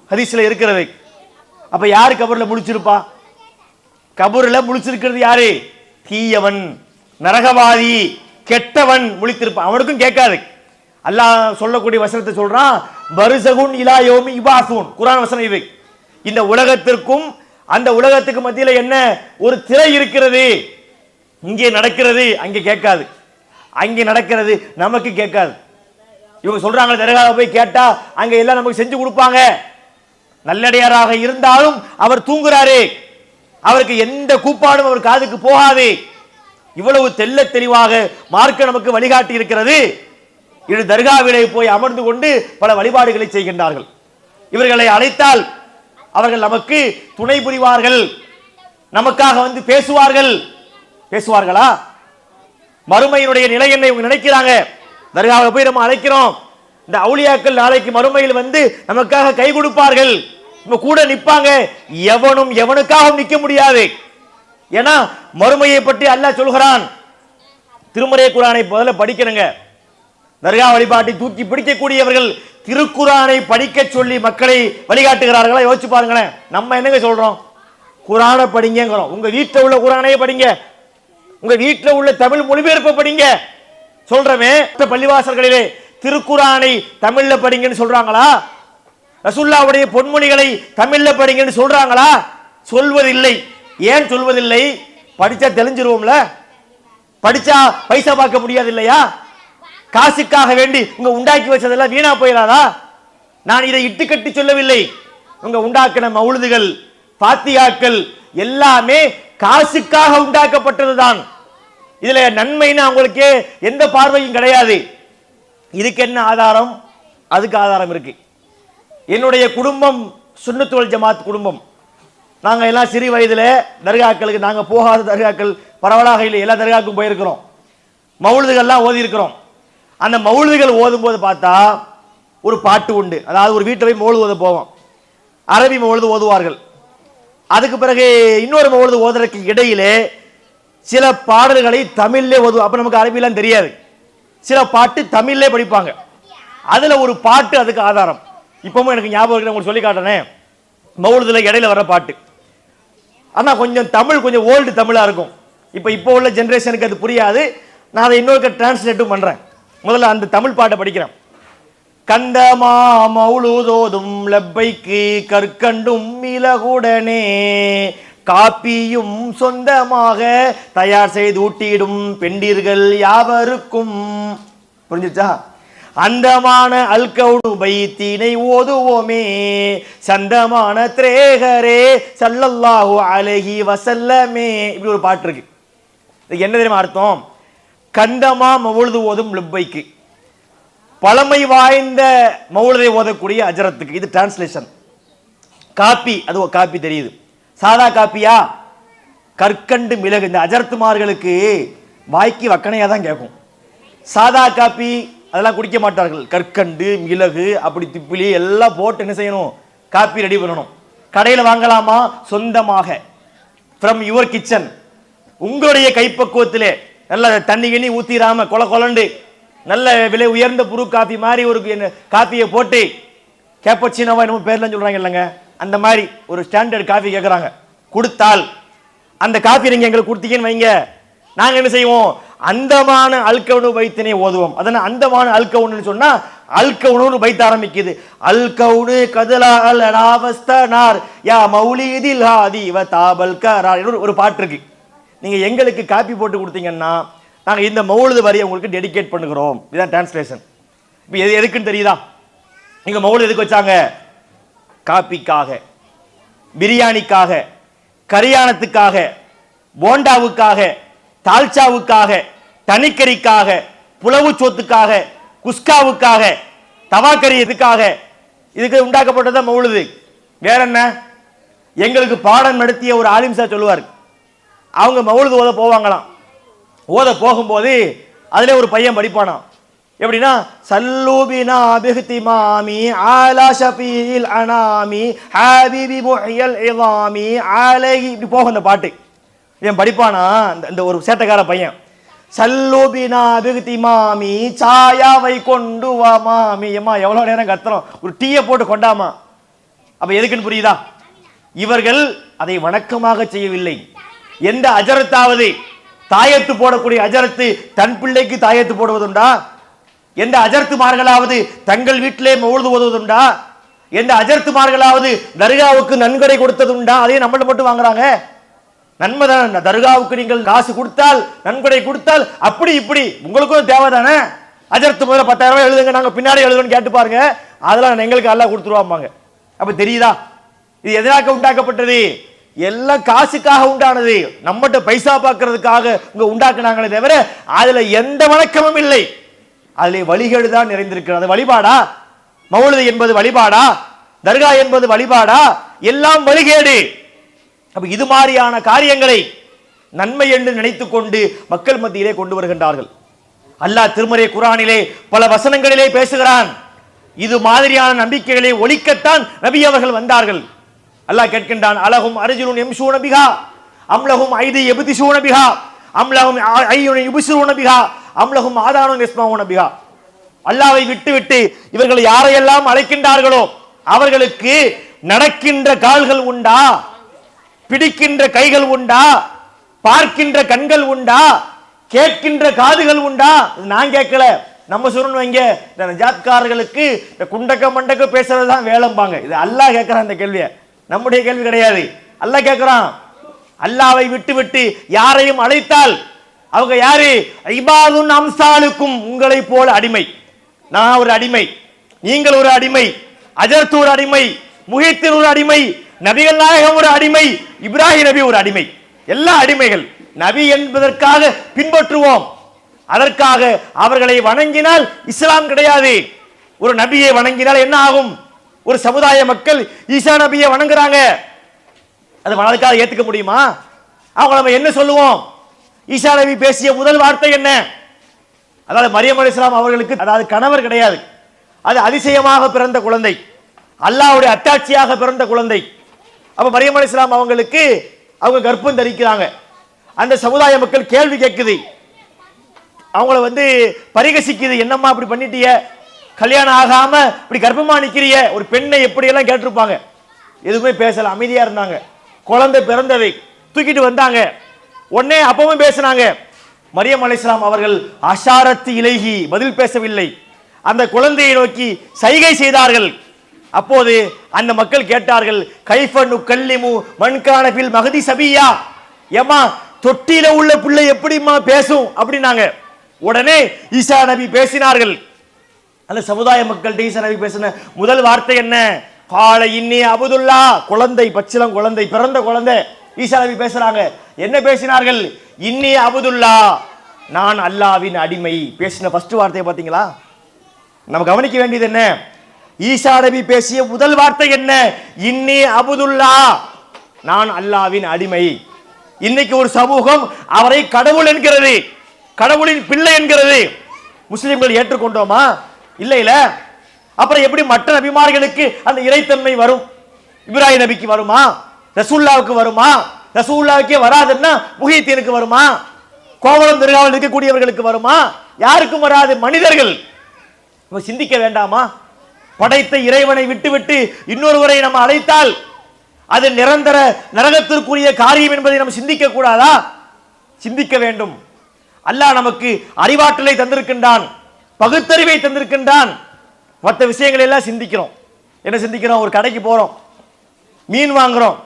ஹதீஸ்ல இருக்கிறது. அப்ப யாரு கபர்ல முழிச்சிருப்பா? கபூர்ல முழிச்சிருக்கிறது யாரு? தீயவன், நரகவாதி, கெட்டவன் முழித்திருப்பான். அவனுக்கும் கேட்காது. அல்லாஹ் சொல்லக்கூடிய வசனத்தை சொல்றான், பர்ஸகுன் இலா யௌமி யுபாஸூன். குர்ஆன் வசனம் இது. இந்த உலகத்திற்கும் அந்த உலகத்துக்கு மத்தியில என்ன ஒரு திரை இருக்கிறது. இங்கே நடக்கிறது அங்கே கேட்காது, அங்கே நடக்கிறது நமக்கு கேட்காது. இவங்க சொல்றாங்க தர்காவை போய் கேட்டா அங்க எல்லாம் நமக்கு செஞ்சு கொடுப்பாங்க. நல்லடியாராக இருந்தாலும் அவர் தூங்குறாரு, அவருக்கு எந்த கூப்பாடும் அவர் காதுக்கு போகாது. இவ்வளவு தெல்ல தெளிவாக மார்க்க நமக்கு வழிகாட்டி இருக்கிறது. இது தர்காவிலே போய் அமர்ந்து கொண்டு பல வழிபாடுகளை செய்கின்றார்கள். இவர்களை அழைத்தால் அவர்கள் நமக்கு துணை புரிவார்கள், நமக்காக வந்து பேசுவார்களா? மறுமையினுடைய நிலை என்ன இவங்க நினைக்கிறாங்க? தர்காவை போய் நம்ம அழைக்கிறோம், இந்த அவுலியாக்கள் நாளைக்கு மறுமையில் வந்து நமக்காக கை கொடுப்பார்கள், நம்ம கூட நிப்பாங்க. எவனும் எவனுக்காகவும் நிற்க முடியாது. ஏன்னா மறுமையை பற்றி அல்லாஹ் சொல்கிறான். திருமறை குர்ஆனை முதல்ல படிக்கணுங்க. தர்கா வழிபாட்டை தூக்கி பிடிக்கக்கூடியவர்கள் திருக்குர்ஆனை படிக்க சொல்லி மக்களை வழிகாட்டுகிறார்களா? யோசிச்சு பாருங்களேன். நம்ம என்னங்க சொல்றோம்? குர்ஆனை படிங்கிறோம். உங்க வீட்டில் உள்ள குர்ஆனையே படிங்க, உங்க வீட்டில் உள்ள தமிழ் மொழிபெயர்ப்பை படிங்க சொல்றமே. பள்ளிவாசல்களிலே திருக்குர்ஆனை தமிழ்ல படிங்கன்னு சொல்றாங்களா? ரசூலுல்லாஹ்வுடைய பொன்மொழிகளை தமிழ்ல படிங்கன்னு சொல்றாங்களா? சொல்வதில்லை. ஏன் சொல்வதில்லை? படிச்சா தெளிஞ்சிருவோம்ல. படிச்சா பைசா பார்க்க முடியாது இல்லையா? காசுக்காக வேண்டி உங்க உண்டாக்கி வச்சதெல்லாம் வீணா போயிடாதா? நான் இதை இட்டு கட்டி சொல்லவில்லை. உங்க உண்டாக்கின மவுலுதுகள், பாத்தியாக்கள் எல்லாமே காசுக்காக உண்டாக்கப்பட்டதுதான். இதுல நன்மைன்னு அவங்களுக்கு எந்த பார்வையும் கிடையாது. இதுக்கு என்ன ஆதாரம்? அதுக்கு ஆதாரம் இருக்கு. என்னுடைய குடும்பம் சுன்னத்துல் ஜமாத் குடும்பம். நாங்க எல்லாம் சிறு வயதுல தர்காக்களுக்கு, நாங்க போகாத தர்காக்கள் பரவலாக இல்லை, எல்லா தர்காவுக்கும் போயிருக்கிறோம். மவுலுதுகள்லாம் ஓதி இருக்கிறோம். அந்த மவுலுதுகள் ஓதும் போது பார்த்தா ஒரு பாட்டு உண்டு. அதாவது ஒரு வீட்டை போய் மவுலுது ஓத போவோம், அரபி மவுலுது ஓதுவார்கள். அதுக்கு பிறகு இன்னொரு மவுலுது ஓதுறதுக்கு இடையிலே சில பாடல்களை தமிழ்லே ஓதுவோம். அப்ப நமக்கு அரபிலாம் தெரியாது. சில பாட்டு தமிழ்லே படிப்பாங்க. அதுல ஒரு பாட்டு அதுக்கு ஆதாரம். இப்பவும் எனக்கு ஞாபகம் இருக்கு, உங்களுக்கு சொல்லி காட்டுறேன். மவுலுதுல இடையில வர பாட்டு, ஆனா கொஞ்சம் தமிழ், கொஞ்சம் ஓல்டு தமிழா இருக்கும். இப்போ உள்ள ஜெனரேஷனுக்கு அது புரியாது. நான் அதை இன்னொரு டிரான்ஸ்லேட்டும் பண்றேன். முதல்ல அந்த தமிழ் பாட்டை படிக்கிறேன். கந்தமா மவுலுதோதும் லப்பைக்கு கற்கண்டும் மிளகுடனே காப்பியும் சொந்தமாக தயார் செய்து ஊட்டிடும் பெண்டீர்கள் யாவருக்கும். புரிஞ்சுச்சா? அந்தமான அல்கவுடு பைத்தினை ஓதுவோமே சந்தமான திரேகரே ஸல்லல்லாஹு அலைஹி வஸல்லமே. இப்படி ஒரு பாட்டு இருக்கு. இதுக்கு என்ன தெரியுமா அர்த்தம்? கந்தமா மவுலுது ஓதும் லப்பைக்கு, பழமை வாய்ந்த மவுலுதை ஓதக்கூடிய அஜரத்துக்கு. இது டிரான்ஸ்லேஷன். காப்பி, அது காப்பி தெரியுது. சாதா காப்பியா? கற்கண்டு மிளகு. இந்த அஜரத்துமார்களுக்கு வாய்க்கு வக்கனையா தான் கேட்கும். சாதா காப்பி அதெல்லாம் குடிக்க மாட்டார்கள். கற்கண்டு மிளகு அப்படி திப்பிலி எல்லாம் போட்டு என்ன செய்யணும்? காப்பி ரெடி பண்ணணும். கடையில் வாங்கலாமா? சொந்தமாக ஃப்ரம் யுவர் கிச்சன், உங்களுடைய கைப்பக்குவத்திலே நல்ல தண்ணி கிண்ணி ஊத்திராம கொல கொலண்டு நல்ல விலை உயர்ந்த புரு காப்பி மாதிரி ஒரு காப்பியை போட்டு, கேப்பச்சினோவா என்னமோ பேர்லாம் சொல்றாங்க இல்லைங்க, அந்த மாதிரி ஒரு ஸ்டாண்டர்ட் காஃபி கேட்குறாங்க. கொடுத்தால் அந்த காஃபி நீங்க எங்களுக்கு கொடுத்தீங்கன்னு வைங்க, நாங்க என்ன செய்வோம்? அந்தமான அல்கவுனு பைத்தினை ஓதுவோம். அதனால அந்தமான அல்கவுன்னு சொன்னா அல்கவுனு பைத்த ஆரம்பிக்குது. அல்கவுனு கதலா அல் அனாவஸ்தனார் யா மௌலிதில் ஹாதி வ தாபல் கரார் ஒரு பாட்டு இருக்கு. நீங்க எங்களுக்கு காப்பி போட்டு கொடுத்தீங்கன்னா நாங்க இந்த மௌலுது வரியை உங்களுக்கு டெடிகேட் பண்ணுகிறோம். இதுதான் டிரான்ஸ்லேஷன். இப்போ எதுக்குன்னு தெரியுதா? நீங்க மௌலுது எதுக்கு வச்சாங்க? காப்பிக்காக, பிரியாணிக்காக, கரியானத்துக்காக, போண்டாவுக்காக, தால்ச்சாவுக்காக, தனிக்கறிக்காக, புலவு சோத்துக்காக, குஸ்காவுக்காக, தவாக்கறி எதுக்காக, இதுக்கு உண்டாக்கப்பட்டதான் மௌலுது. வேற என்ன? எங்களுக்கு பாடம் நடத்திய ஒரு ஆலிம் சார் சொல்லுவார், அவங்க மௌலுது ஓத போவாங்களாம். ஓத போகும்போது அதுல ஒரு பையன் படிப்பானாம். எப்படின்னா, சல்லூபினா பிஹ்திமாமி ஆலா ஷஃபீல் அனாமி ஹாபிபி முஹ்யல் இலாமி அலைஹி, இப்படி போகும் அந்த பாட்டு. இவன் படிப்பானா, இந்த ஒரு சேட்டக்கார பையன். சல்லூபினா பிஹ்திமாமி சாயாவை கொண்டு வா மாமி. அம்மா எவ்வளவு நேரம் கத்துறோம், ஒரு டீயை போட்டு கொண்டாமா. அப்ப எதுக்குன்னு புரியுதா? இவர்கள் அதை வணக்கமாக செய்யவில்லை. எந்த அஜரத்தாவது தாயத்து போடக்கூடிய அஜரத்து தன் பிள்ளைக்கு தாயத்து போடுவதுண்டா? எந்த அஜர்த்துமார்களாவது தங்கள் வீட்டிலே மௌலுது ஓதுவதுண்டா? எந்த அஜர்த்துமார்களாவது தர்காவுக்கு நன்கொடை கொடுத்ததுண்டா? அதையும் நம்மள்ட்ட மட்டும் வாங்குறாங்க. நன்மை தானே. தர்காவுக்கு நீங்கள் காசு கொடுத்தால், நன்கொடை கொடுத்தால், அப்படி இப்படி உங்களுக்கும் தேவை தானே. அஜர்த்து முதல்ல 10,000 ரூபாய் எழுதுங்க, நாங்க பின்னாடி எழுதுன்னு கேட்டு பாருங்க, அதெல்லாம் எங்களுக்கு எல்லாம் கொடுத்துருவாங்க. அப்ப தெரியுதா இது எதற்காக உண்டாக்கப்பட்டது? எல்லாம் காசுக்காக உண்டானது. நம்மகிட்ட பைசா பார்க்கறதுக்காக இங்க உண்டாக்குனாங்களே தவிர அதுல எந்த வணக்கமும் இல்லை. அதிலே வழிகேடு தான் நிறைந்திருக்கிறது. வழிபாடா? மௌலுது என்பது வழிபாடா? தர்கா என்பது வழிபாடா? எல்லாம் வழிகேடு. அப்ப இது மாதிரியான காரியங்களை நன்மை என்று நினைத்துக் கொண்டு மக்கள் மத்தியிலே கொண்டு வருகின்றார்கள். அல்லாஹ் திருமறை குர்ஆனிலே பல வசனங்களிலே பேசுகிறான். இது மாதிரியான நம்பிக்கைகளை ஒழிக்கத்தான் நபி அவர்கள் வந்தார்கள். அல்லாஹ் கேட்கின்றான், அலஹும் அர்ஜுலுன் யம்ஷூன பிஹா அம்லஹும் ஐதி யப்திஷூன பிஹா அம்லஹும் ஐயுன் யுப்சிரூன பிஹா அம்லஹும் ஆதானுன் யஸ்மஊன பிஹா. அல்லாஹ்வை விட்டுவிட்டு இவர்கள் யாரையெல்லாம் அழைக்கின்றார்களோ அவர்களுக்கு நடக்கின்ற கால்கள் உண்டா? பிடிக்கின்ற கைகள் உண்டா? பார்க்கின்ற கண்கள் உண்டா? கேட்கின்ற காதுகள் உண்டா? நான் கேட்கல, நம்ம சொல்றோம் வைங்க, இந்த நஜாத்காரர்களுக்கு இந்த குண்டக்க மண்டக்க பேசுறதுதான் வேலைம்பாங்க. இது அல்லாஹ் கேட்கிறான் இந்த கேள்வியை, நம்முடைய கேள்வி கிடையாது. அல்லாஹ் கேட்கிறான். அல்லாஹ்வை விட்டு யாரையும் அழைத்தால் அவங்க யாரு? இபாதுன் அம்சாலுக்கும், உங்களை போல அடிமை. நான் ஒரு அடிமை, நீங்கள் ஒரு அடிமை, அஜர்த்து ஒரு அடிமை, முஹித்தின் ஒரு அடிமை, நபிகள் நாயகம் ஒரு அடிமை, இப்ராஹிம் நபி ஒரு அடிமை. எல்லா அடிமைகள். நபி என்பதற்காக பின்பற்றுவோம், அதற்காக அவர்களை வணங்கினால் இஸ்லாம் கிடையாது. ஒரு நபியை வணங்கினால் என்ன ஆகும்? ஒரு சமுதாய மக்கள் ஈசா நபியை வணங்குறாங்க, அது மனதுக்காக ஏத்துக்க முடியுமா? அவங்க நம்ம என்ன சொல்லுவோம்? ஈசா நபி பேசிய முதல் வார்த்தை என்ன? அதாவது மரியம் அலைஹிஸ்ஸலாம் அவர்களுக்கு அதாவது கணவர் கிடையாது, அது அதிசயமாக பிறந்த குழந்தை, அல்லாஹ்வுடைய அத்தாட்சியாக பிறந்த குழந்தை. அப்ப மரியம் அலைஹிஸ்ஸலாம் அவங்களுக்கு அவங்க கர்ப்பம் தரிக்கிறாங்க. அந்த சமுதாய மக்கள் கேள்வி கேட்குது, அவங்கள பரிகசிக்குது, என்னம்மா இப்படி பண்ணிட்டிய, கல்யாணம் ஆகாம இப்படி கர்ப்பமா நிக்கிறிய, ஒரு பெண்ணை எப்படி எல்லாம் கேட்டிருப்பாங்க. எதுவுமே பேசல, அமைதியா இருந்தாங்க. குழந்தை பிறந்தவை தூக்கிட்டு வந்தாங்க. உடனே அப்பவும் பேசினாங்க. மரியம் அலைஹிஸ்ஸலாம் அவர்கள் அஷாரத்து இலைஹி, பதில் பேசவில்லை, அந்த குழந்தையை நோக்கி சைகை செய்தார்கள். அப்போது அந்த மக்கள் கேட்டார்கள், கைஃப நுகல்லிமு மன் கான ஃபில் மஹதி சபியா, ஏமா தொட்டில உள்ள பிள்ளை எப்படிமா பேசும் அப்படினாங்க. உடனே ஈசா நபி பேசினார்கள். அந்த சமுதாய மக்கள்கிட்ட ஈசா நபி பேசின முதல் வார்த்தை என்ன? கால இன்னி அபுதுல்லா, குழந்தை, பச்சிலம் குழந்தை, பிறந்த குழந்தை. ஈசா நபி பேசுறாங்க. என்ன பேசினார்கள்? இன்னி அபுதுல்லா, நான் அல்லாவின் அடிமை. பேசின ஃபர்ஸ்ட் வார்த்தையை பாத்தீங்களா? நம்ம கவனிக்க வேண்டியது என்ன? ஈசா நபி பேசிய முதல் வார்த்தை என்ன? இன்னி அபுதுல்லா, நான் அல்லாவின் அடிமை. இன்னைக்கு ஒரு சமூகம் அவரை கடவுள் என்கிறது, கடவுளின் பிள்ளை என்கிறது. முஸ்லிம்கள் ஏற்றுக்கொண்டோமா? இல்ல. அப்புறம் எப்படி மற்ற நபிமார்களுக்கு அந்த இறைத்தன்மை வரும்? இப்ராஹிம் நபிக்கு வருமா? ரசூலுல்லாவுக்கு வருமா? ரசூலுல்லாவுக்கே வராதுன்னா முஹித்தீனுக்கு வருமா? கோவளம் தர்காவில் இருக்கக்கூடியவர்களுக்கு வருமா? யாருக்கும் வராது. மனிதர்கள். சிந்திக்க வேண்டாமா? படைத்த இறைவனை விட்டுவிட்டு இன்னொருவரை நம்ம அழைத்தால் அது நிரந்தர நரகத்திற்குரிய காரியம் என்பதை நம்ம சிந்திக்க கூடாதா? சிந்திக்க வேண்டும். அல்லாஹ் நமக்கு அறிவாற்றலை தந்திருக்கின்றான், பகுத்தறிவை தந்திருக்கின்றான். மற்ற விஷயங்களை எல்லாம் சிந்திக்கிறோம். என்ன சிந்திக்கிறோம்? ஒரு கடைக்கு போறோம், மீன் வாங்குறோம்,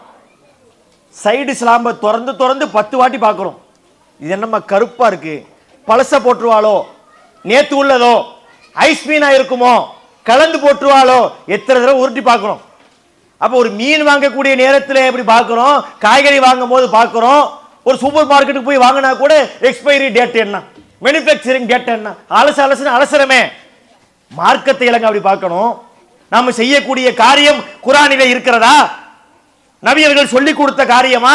சைடு ஸ்லாம்பை திறந்து 10 வாட்டி பார்க்கிறோம். இது என்னம்மா கருப்பா இருக்கு, பழச போட்டுருவாளோ, நேத்து உள்ளதோ, ஐஸ் மீனா இருக்குமோ, கலந்து போட்டுருவாளோ, எத்தனை தடவை உருட்டி பார்க்கிறோம். அப்ப ஒரு மீன் வாங்கக்கூடிய நேரத்தில் எப்படி பார்க்கிறோம், காய்கறி வாங்கும் போது பார்க்கிறோம். ஒரு சூப்பர் மார்க்கெட்டுக்கு போய் வாங்கினா கூட எக்ஸ்பைரி டேட் என்ன, மேனுஃபேக்சரிங் டேட் என்ன, அலசரமே. மார்க்கத்தை இலங்க அப்படி பார்க்கணும். நாம செய்யக்கூடிய காரியம் குர்ஆனிலே இருக்கிறதா? நபியர்கள் சொல்லி கொடுத்த காரியமா?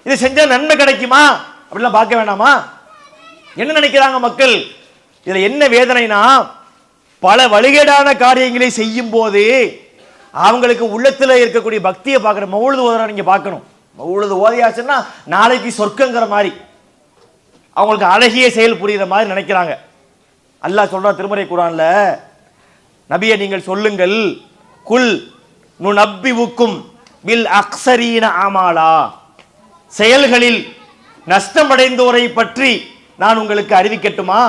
இது செஞ்சா நன்மை கிடைக்குமா? அப்படிலாம் பார்க்க வேண்டாமா? என்ன நினைக்கிறாங்க மக்கள்? இதுல என்ன வேதனைனா, பல வழிகேடான காரியங்களை செய்யும் போது அவங்களுக்கு உள்ளத்துல இருக்கக்கூடிய பக்தியை பார்க்கற. மௌலிது ஓதுற நீங்க பார்க்கணும். மௌலிது ஓதியாச்சுன்னா நாளைக்கு சொர்க்கங்கிற மாதிரி, அவங்களுக்கு அழகிய செயல் புரியுற மாதிரி நினைக்கிறாங்க. அல்லாஹ் சொல்றான் திருமறை குர்ஆன்ல, நபியை நீங்கள் சொல்லுங்கள், குல் நுனப்பிவுக்கும் பில் அக்ஸரீன அமாலா, செயல்களில் நஷ்டமடைந்தோரை பற்றி நான் உங்களுக்கு அறிவிக்கட்டுமா?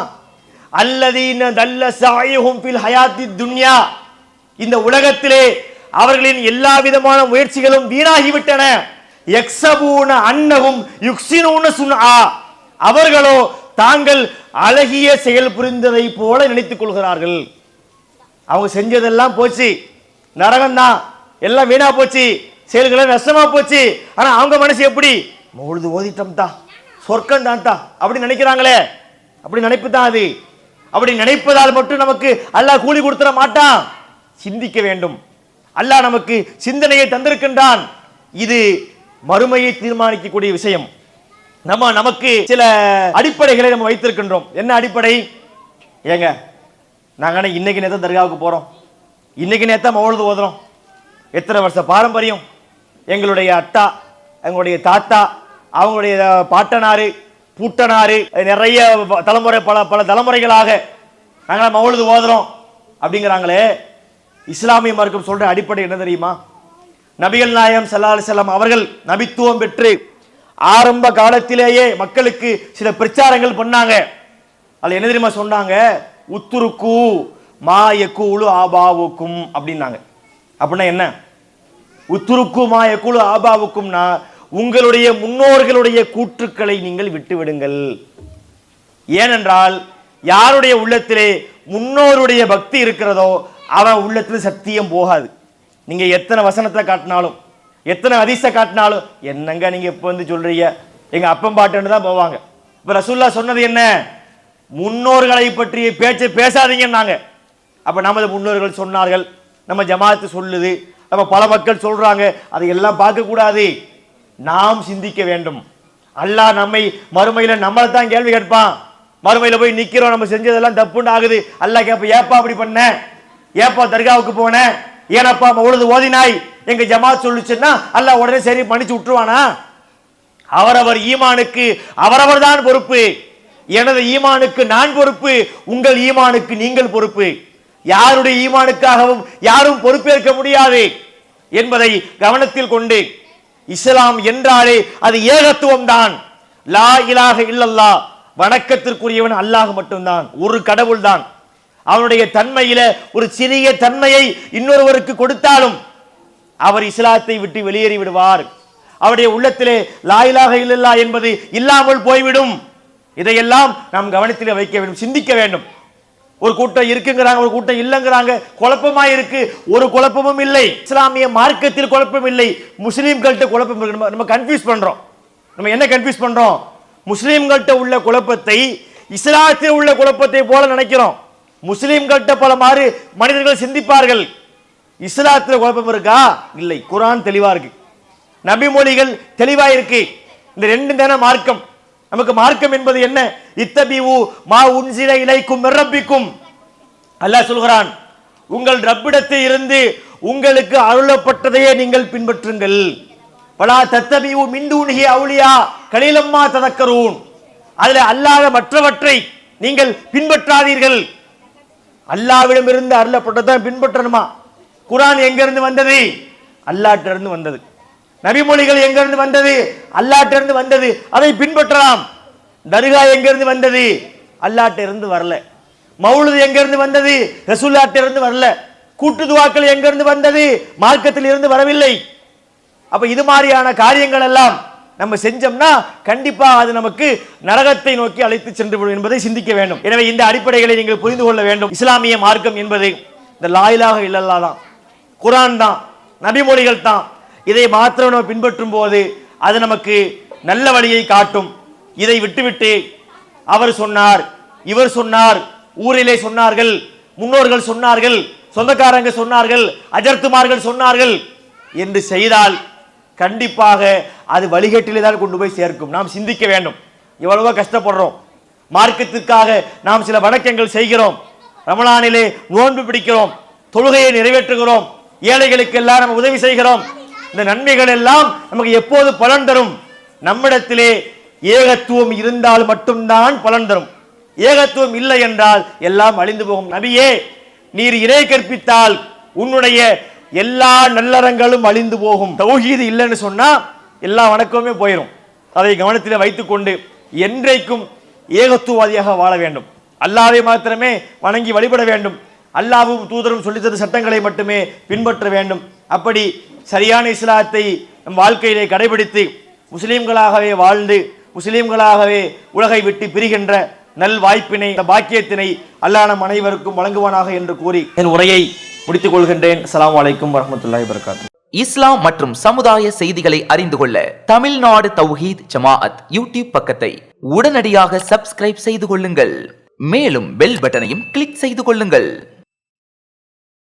அல்லதீன தல்ல சாயுஹும் ஃபில் ஹயாத்தி துன்யா, இந்த உலகத்திலே அவர்களின் எல்லா விதமான முயற்சிகளும் வீணாகிவிட்டன. யக்ஸபூன அன்னஹும் யுக்ஸினூன சுன்ஆ, அவர்களோ தாங்கள் அழகிய செயல் புரிந்ததை போல நினைத்துக் கொள்கிறார்கள். அவங்க செஞ்சதெல்லாம் போச்சு, நரகம்தான், எல்லாம் வீணா போச்சு, செயல்களை நஷ்டமா போச்சு. ஆனா அவங்க மனசு எப்படி? மௌலிது ஓதிட்டம் தான், சொர்க்கம் தான் அப்படி நினைக்கிறாங்களே. அப்படி நினைப்பு தான் அது. அப்படி நினைப்பதால் மட்டும் நமக்கு அல்லாஹ் கூலி கொடுத்துட மாட்டான். சிந்திக்க வேண்டும். அல்லாஹ் நமக்கு சிந்தனையை தந்திருக்கின்றான். இது மறுமையை தீர்மானிக்கக்கூடிய விஷயம். நமக்கு சில அடிப்படைகளை நம்ம வைத்திருக்கின்றோம். என்ன அடிப்படை? ஏங்க நாங்க இன்னைக்கு நேத்த தர்காவுக்கு போறோம், இன்னைக்கு நேத்த மௌலிது ஓதுறோம். எத்தனை வருஷ பாரம்பரியம். எங்களுடைய அத்தா, எங்களுடைய தாத்தா, அவங்களுடைய பாட்டனாரு, பூட்டனாரு, நிறைய தலைமுறை, பல தலைமுறைகளாக நாங்கள் மௌலிது ஓதுறோம் அப்படிங்கிறாங்களே. இஸ்லாமிய மார்க்கம் சொல்ற அடிப்படை என்ன தெரியுமா? நபிகள் நாயகம் ஸல்லல்லாஹு அலைஹி வஸல்லம் அவர்கள் நபித்துவம் பெற்று ஆரம்ப காலத்திலேயே மக்களுக்கு சில பிரச்சாரங்கள் பண்ணாங்க. அதுல என்ன தெரியுமா சொன்னாங்க? உத்துருக்கு மா யகூலு ஆபாவுக்கும் அப்படின்னாங்க. அப்படின்னா என்ன? உத்துருக்கு மா யகூலு ஆபாவுக்கும்னா, உங்களுடைய முன்னோர்களுடைய கூற்றுக்களை நீங்கள் விட்டுவிடுங்கள். ஏனென்றால் யாருடைய உள்ளத்திலே முன்னோருடைய பக்தி இருக்கிறதோ அவன் உள்ளத்தில் சத்தியம் போகாது. நீங்க எத்தனை வசனத்தை காட்டினாலும், எத்தனை ஹதீஸ காட்டினாலும், என்னங்க நீங்க இப்ப சொல்றீங்க, எங்க அப்பம் பாட்டுன்னு தான் போவாங்க. இப்ப ரசூலுல்லாஹ் சொன்னது என்ன? முன்னோர்களை பற்றிய பேச்சை பேசாதீங்கன்னாங்க. அப்ப நமது முன்னோர்கள் சொன்னார்கள், நம்ம ஜமாத்து சொல்லுது, நம்ம பல மக்கள் சொல்றாங்க, அதையெல்லாம் பார்க்க கூடாது. நாம் சிந்திக்க வேண்டும். அல்லாஹ் நம்மை மறுமையில நம்மளை தான் கேள்வி கேட்பான். மறுமையில போய் நிக்கிறோம், நம்ம செஞ்சதெல்லாம் தப்புன்னு ஆகுது. அல்லாஹ் கேட்ப, ஏப்பா அப்படி பண்ண, ஏப்பா தர்காவுக்கு போன, ஏனப்பா மௌலிது ஓதினாய், எங்க ஜமாத் சொல்லுச்சுன்னா அல்லாஹ் உடனே சரி மன்னிச்சு விட்டுருவானா? அவரவர் ஈமானுக்கு அவரவர் தான் பொறுப்பு. எனது ஈமானுக்கு நான் பொறுப்பு, உங்கள் ஈமானுக்கு நீங்கள் பொறுப்பு. யாருடைய ஈமானுக்காகவும் யாரும் பொறுப்பேற்க முடியாது என்பதை கவனத்தில் கொண்டு, இஸ்லாம் என்றாலே அது ஏகத்துவம் தான். லா இலாஹ இல்லல்லாஹ், வணக்கத்திற்குரியவன் அல்லாஹ் மட்டும்தான், ஒரு கடவுள் தான். அவனுடைய தன்மையில ஒரு சிறிய தன்மையை இன்னொருவருக்கு கொடுத்தாலும் அவர் இஸ்லாத்தை விட்டு வெளியேறி விடுவார். அவருடைய உள்ளத்திலே லா இலாஹ இல்லல்லாஹ் என்பது இல்லாமல் போய்விடும். இதையெல்லாம் நாம் கவனத்தில் வைக்க வேண்டும், சிந்திக்க வேண்டும். ஒரு கூட்டம் இருக்குங்கிறாங்க, ஒரு கூட்டம் இல்லைங்கிறாங்க, குழப்பமா இருக்கு. ஒரு குழப்பமும் இல்லை. இஸ்லாமிய மார்க்கத்தில் குழப்பம் இல்லை, முஸ்லீம்கள்ட்ட குழப்பம் இருக்கு. நம்ம கன்ஃபியூஸ் பண்றோம். நம்ம என்ன கன்ஃபியூஸ் பண்றோம்? முஸ்லீம்கள்ட்ட உள்ள குழப்பத்தை இஸ்லாத்தில் உள்ள குழப்பத்தை போல நினைக்கிறோம். முஸ்லீம்கள்ட்ட பல மாறு மனிதர்கள் சிந்திப்பார்கள். இஸ்லாத்தில் குழப்பம் இருக்கா? இல்லை. குர்ஆன் தெளிவா இருக்கு, நபி மொழிகள் தெளிவா இருக்கு. இந்த ரெண்டு தான மார்க்கம். நமக்கு மார்க்கம் என்பது என்ன? இத்தபிஉ மா உன்சில இலைக்கும் மிர் ரப்பிக்கும். அல்லாஹ் சொல்கிறான், உங்கள் ரப்பிடத்தில் இருந்து உங்களுக்கு அருளப்பட்டதையே நீங்கள் பின்பற்றுங்கள். வலா தத்தபிஉ மின் தூனிஹி அவுலியா கலீலம்மா ததக்கரூன். அதுல அல்லாத மற்றவற்றை நீங்கள் பின்பற்றாதீர்கள். அல்லாஹ்விடம் இருந்து அருளப்பட்டதை பின்பற்றணுமா? குர்ஆன் எங்க இருந்து வந்தது? அல்லாஹ்ட்ட இருந்து வந்தது. நபிமொழிகள் எங்க இருந்து வந்தது? அல்லாஹ்ட்ட இருந்து வந்தது. அதை பின்பற்றலாம். தர்கா எங்க இருந்து வந்தது? அல்லாஹ்ட்ட இருந்து வரல. மௌலிது எங்க இருந்து வந்தது? ரசூலுல்லாஹ்ட்ட இருந்து வரல. கூட்டு துஆக்கள் எங்க இருந்து வந்தது? மார்க்கத்தில் இருந்து வரவில்லை. அப்ப இது மாதிரியான காரியங்கள் எல்லாம் நம்ம செஞ்சோம்னா கண்டிப்பா அது நமக்கு நரகத்தை நோக்கி அழைத்து சென்று விடும் என்பதை சிந்திக்க வேண்டும். எனவே இந்த அடிப்படைகளை நீங்கள் புரிந்து கொள்ள வேண்டும். இஸ்லாமிய மார்க்கம் என்பது இந்த லா இலாஹ இல்லல்லாஹ் தான், குர்ஆன் தான், நபிமொழிகள் தான். இதை மாத்திரம் நம்ம பின்பற்றும் போது அது நமக்கு நல்ல வழியை காட்டும். இதை விட்டுவிட்டு அவர் சொன்னார், இவர் சொன்னார், ஊரிலே சொன்னார்கள், முன்னோர்கள் சொன்னார்கள், சொந்தக்காரங்க சொன்னார்கள், அஜர்த்துமார்கள் சொன்னார்கள் என்று செய்தால் கண்டிப்பாக அது வழிகேட்டிலே தான் கொண்டு போய் சேர்க்கும். நாம் சிந்திக்க வேண்டும். எவ்வளவோ கஷ்டப்படுறோம், மார்க்கத்திற்காக நாம் சில வணக்கங்கள் செய்கிறோம், ரமலானிலே நோன்பு பிடிக்கிறோம், தொழுகையை நிறைவேற்றுகிறோம், ஏழைகளுக்கு எல்லாம் நம்ம உதவி செய்கிறோம். இந்த நன்மைகள் எல்லாம் நமக்கு எப்போது பலன் தரும்? நம்மிடத்திலே ஏகத்துவம் இருந்தால் மட்டும்தான் பலன் தரும். ஏகத்துவம் இல்லை என்றால் எல்லாம் அழிந்து போகும். நபியே, நீர் இறை கற்பித்தால் உன்னுடைய எல்லா நல்லறங்களும் அழிந்து போகும். தௌஹீது இல்லைன்னு சொன்னா எல்லா வணக்கமுமே போயிடும். அதை கவனத்தில் வைத்துக் கொண்டு என்றைக்கும் ஏகத்துவவாதியாக வாழ வேண்டும். அல்லாஹ்வை மாத்திரமே வணங்கி வழிபட வேண்டும். அல்லாஹ்வும் தூதரும் சொல்லித்தந்த சட்டங்களை மட்டுமே பின்பற்ற வேண்டும். அப்படி சரியான இஸ்லாத்தை நம் வாழ்க்கையிலே கடைபிடித்து முஸ்லீம்களாகவே வாழ்ந்து முஸ்லீம்களாகவே உலகை விட்டு பிரிகின்ற நல் வாய்ப்பினை, பாக்கியத்தினை அல்லாஹ் நம் அனைவருக்கும் வழங்குவானாக என்று கூறி என் உரையை முடித்துக் கொள்கின்றேன். அஸ்ஸலாமு அலைக்கும் வரஹ்மத்துல்லாஹி வபரகாத்துஹு. இஸ்லாம் மற்றும் சமுதாய செய்திகளை அறிந்து கொள்ள தமிழ்நாடு தௌஹீத் ஜமாஅத் யூடியூப் பக்கத்தை உடனடியாக சப்ஸ்கிரைப் செய்து கொள்ளுங்கள். மேலும் பெல் பட்டனையும் கிளிக் செய்து கொள்ளுங்கள்.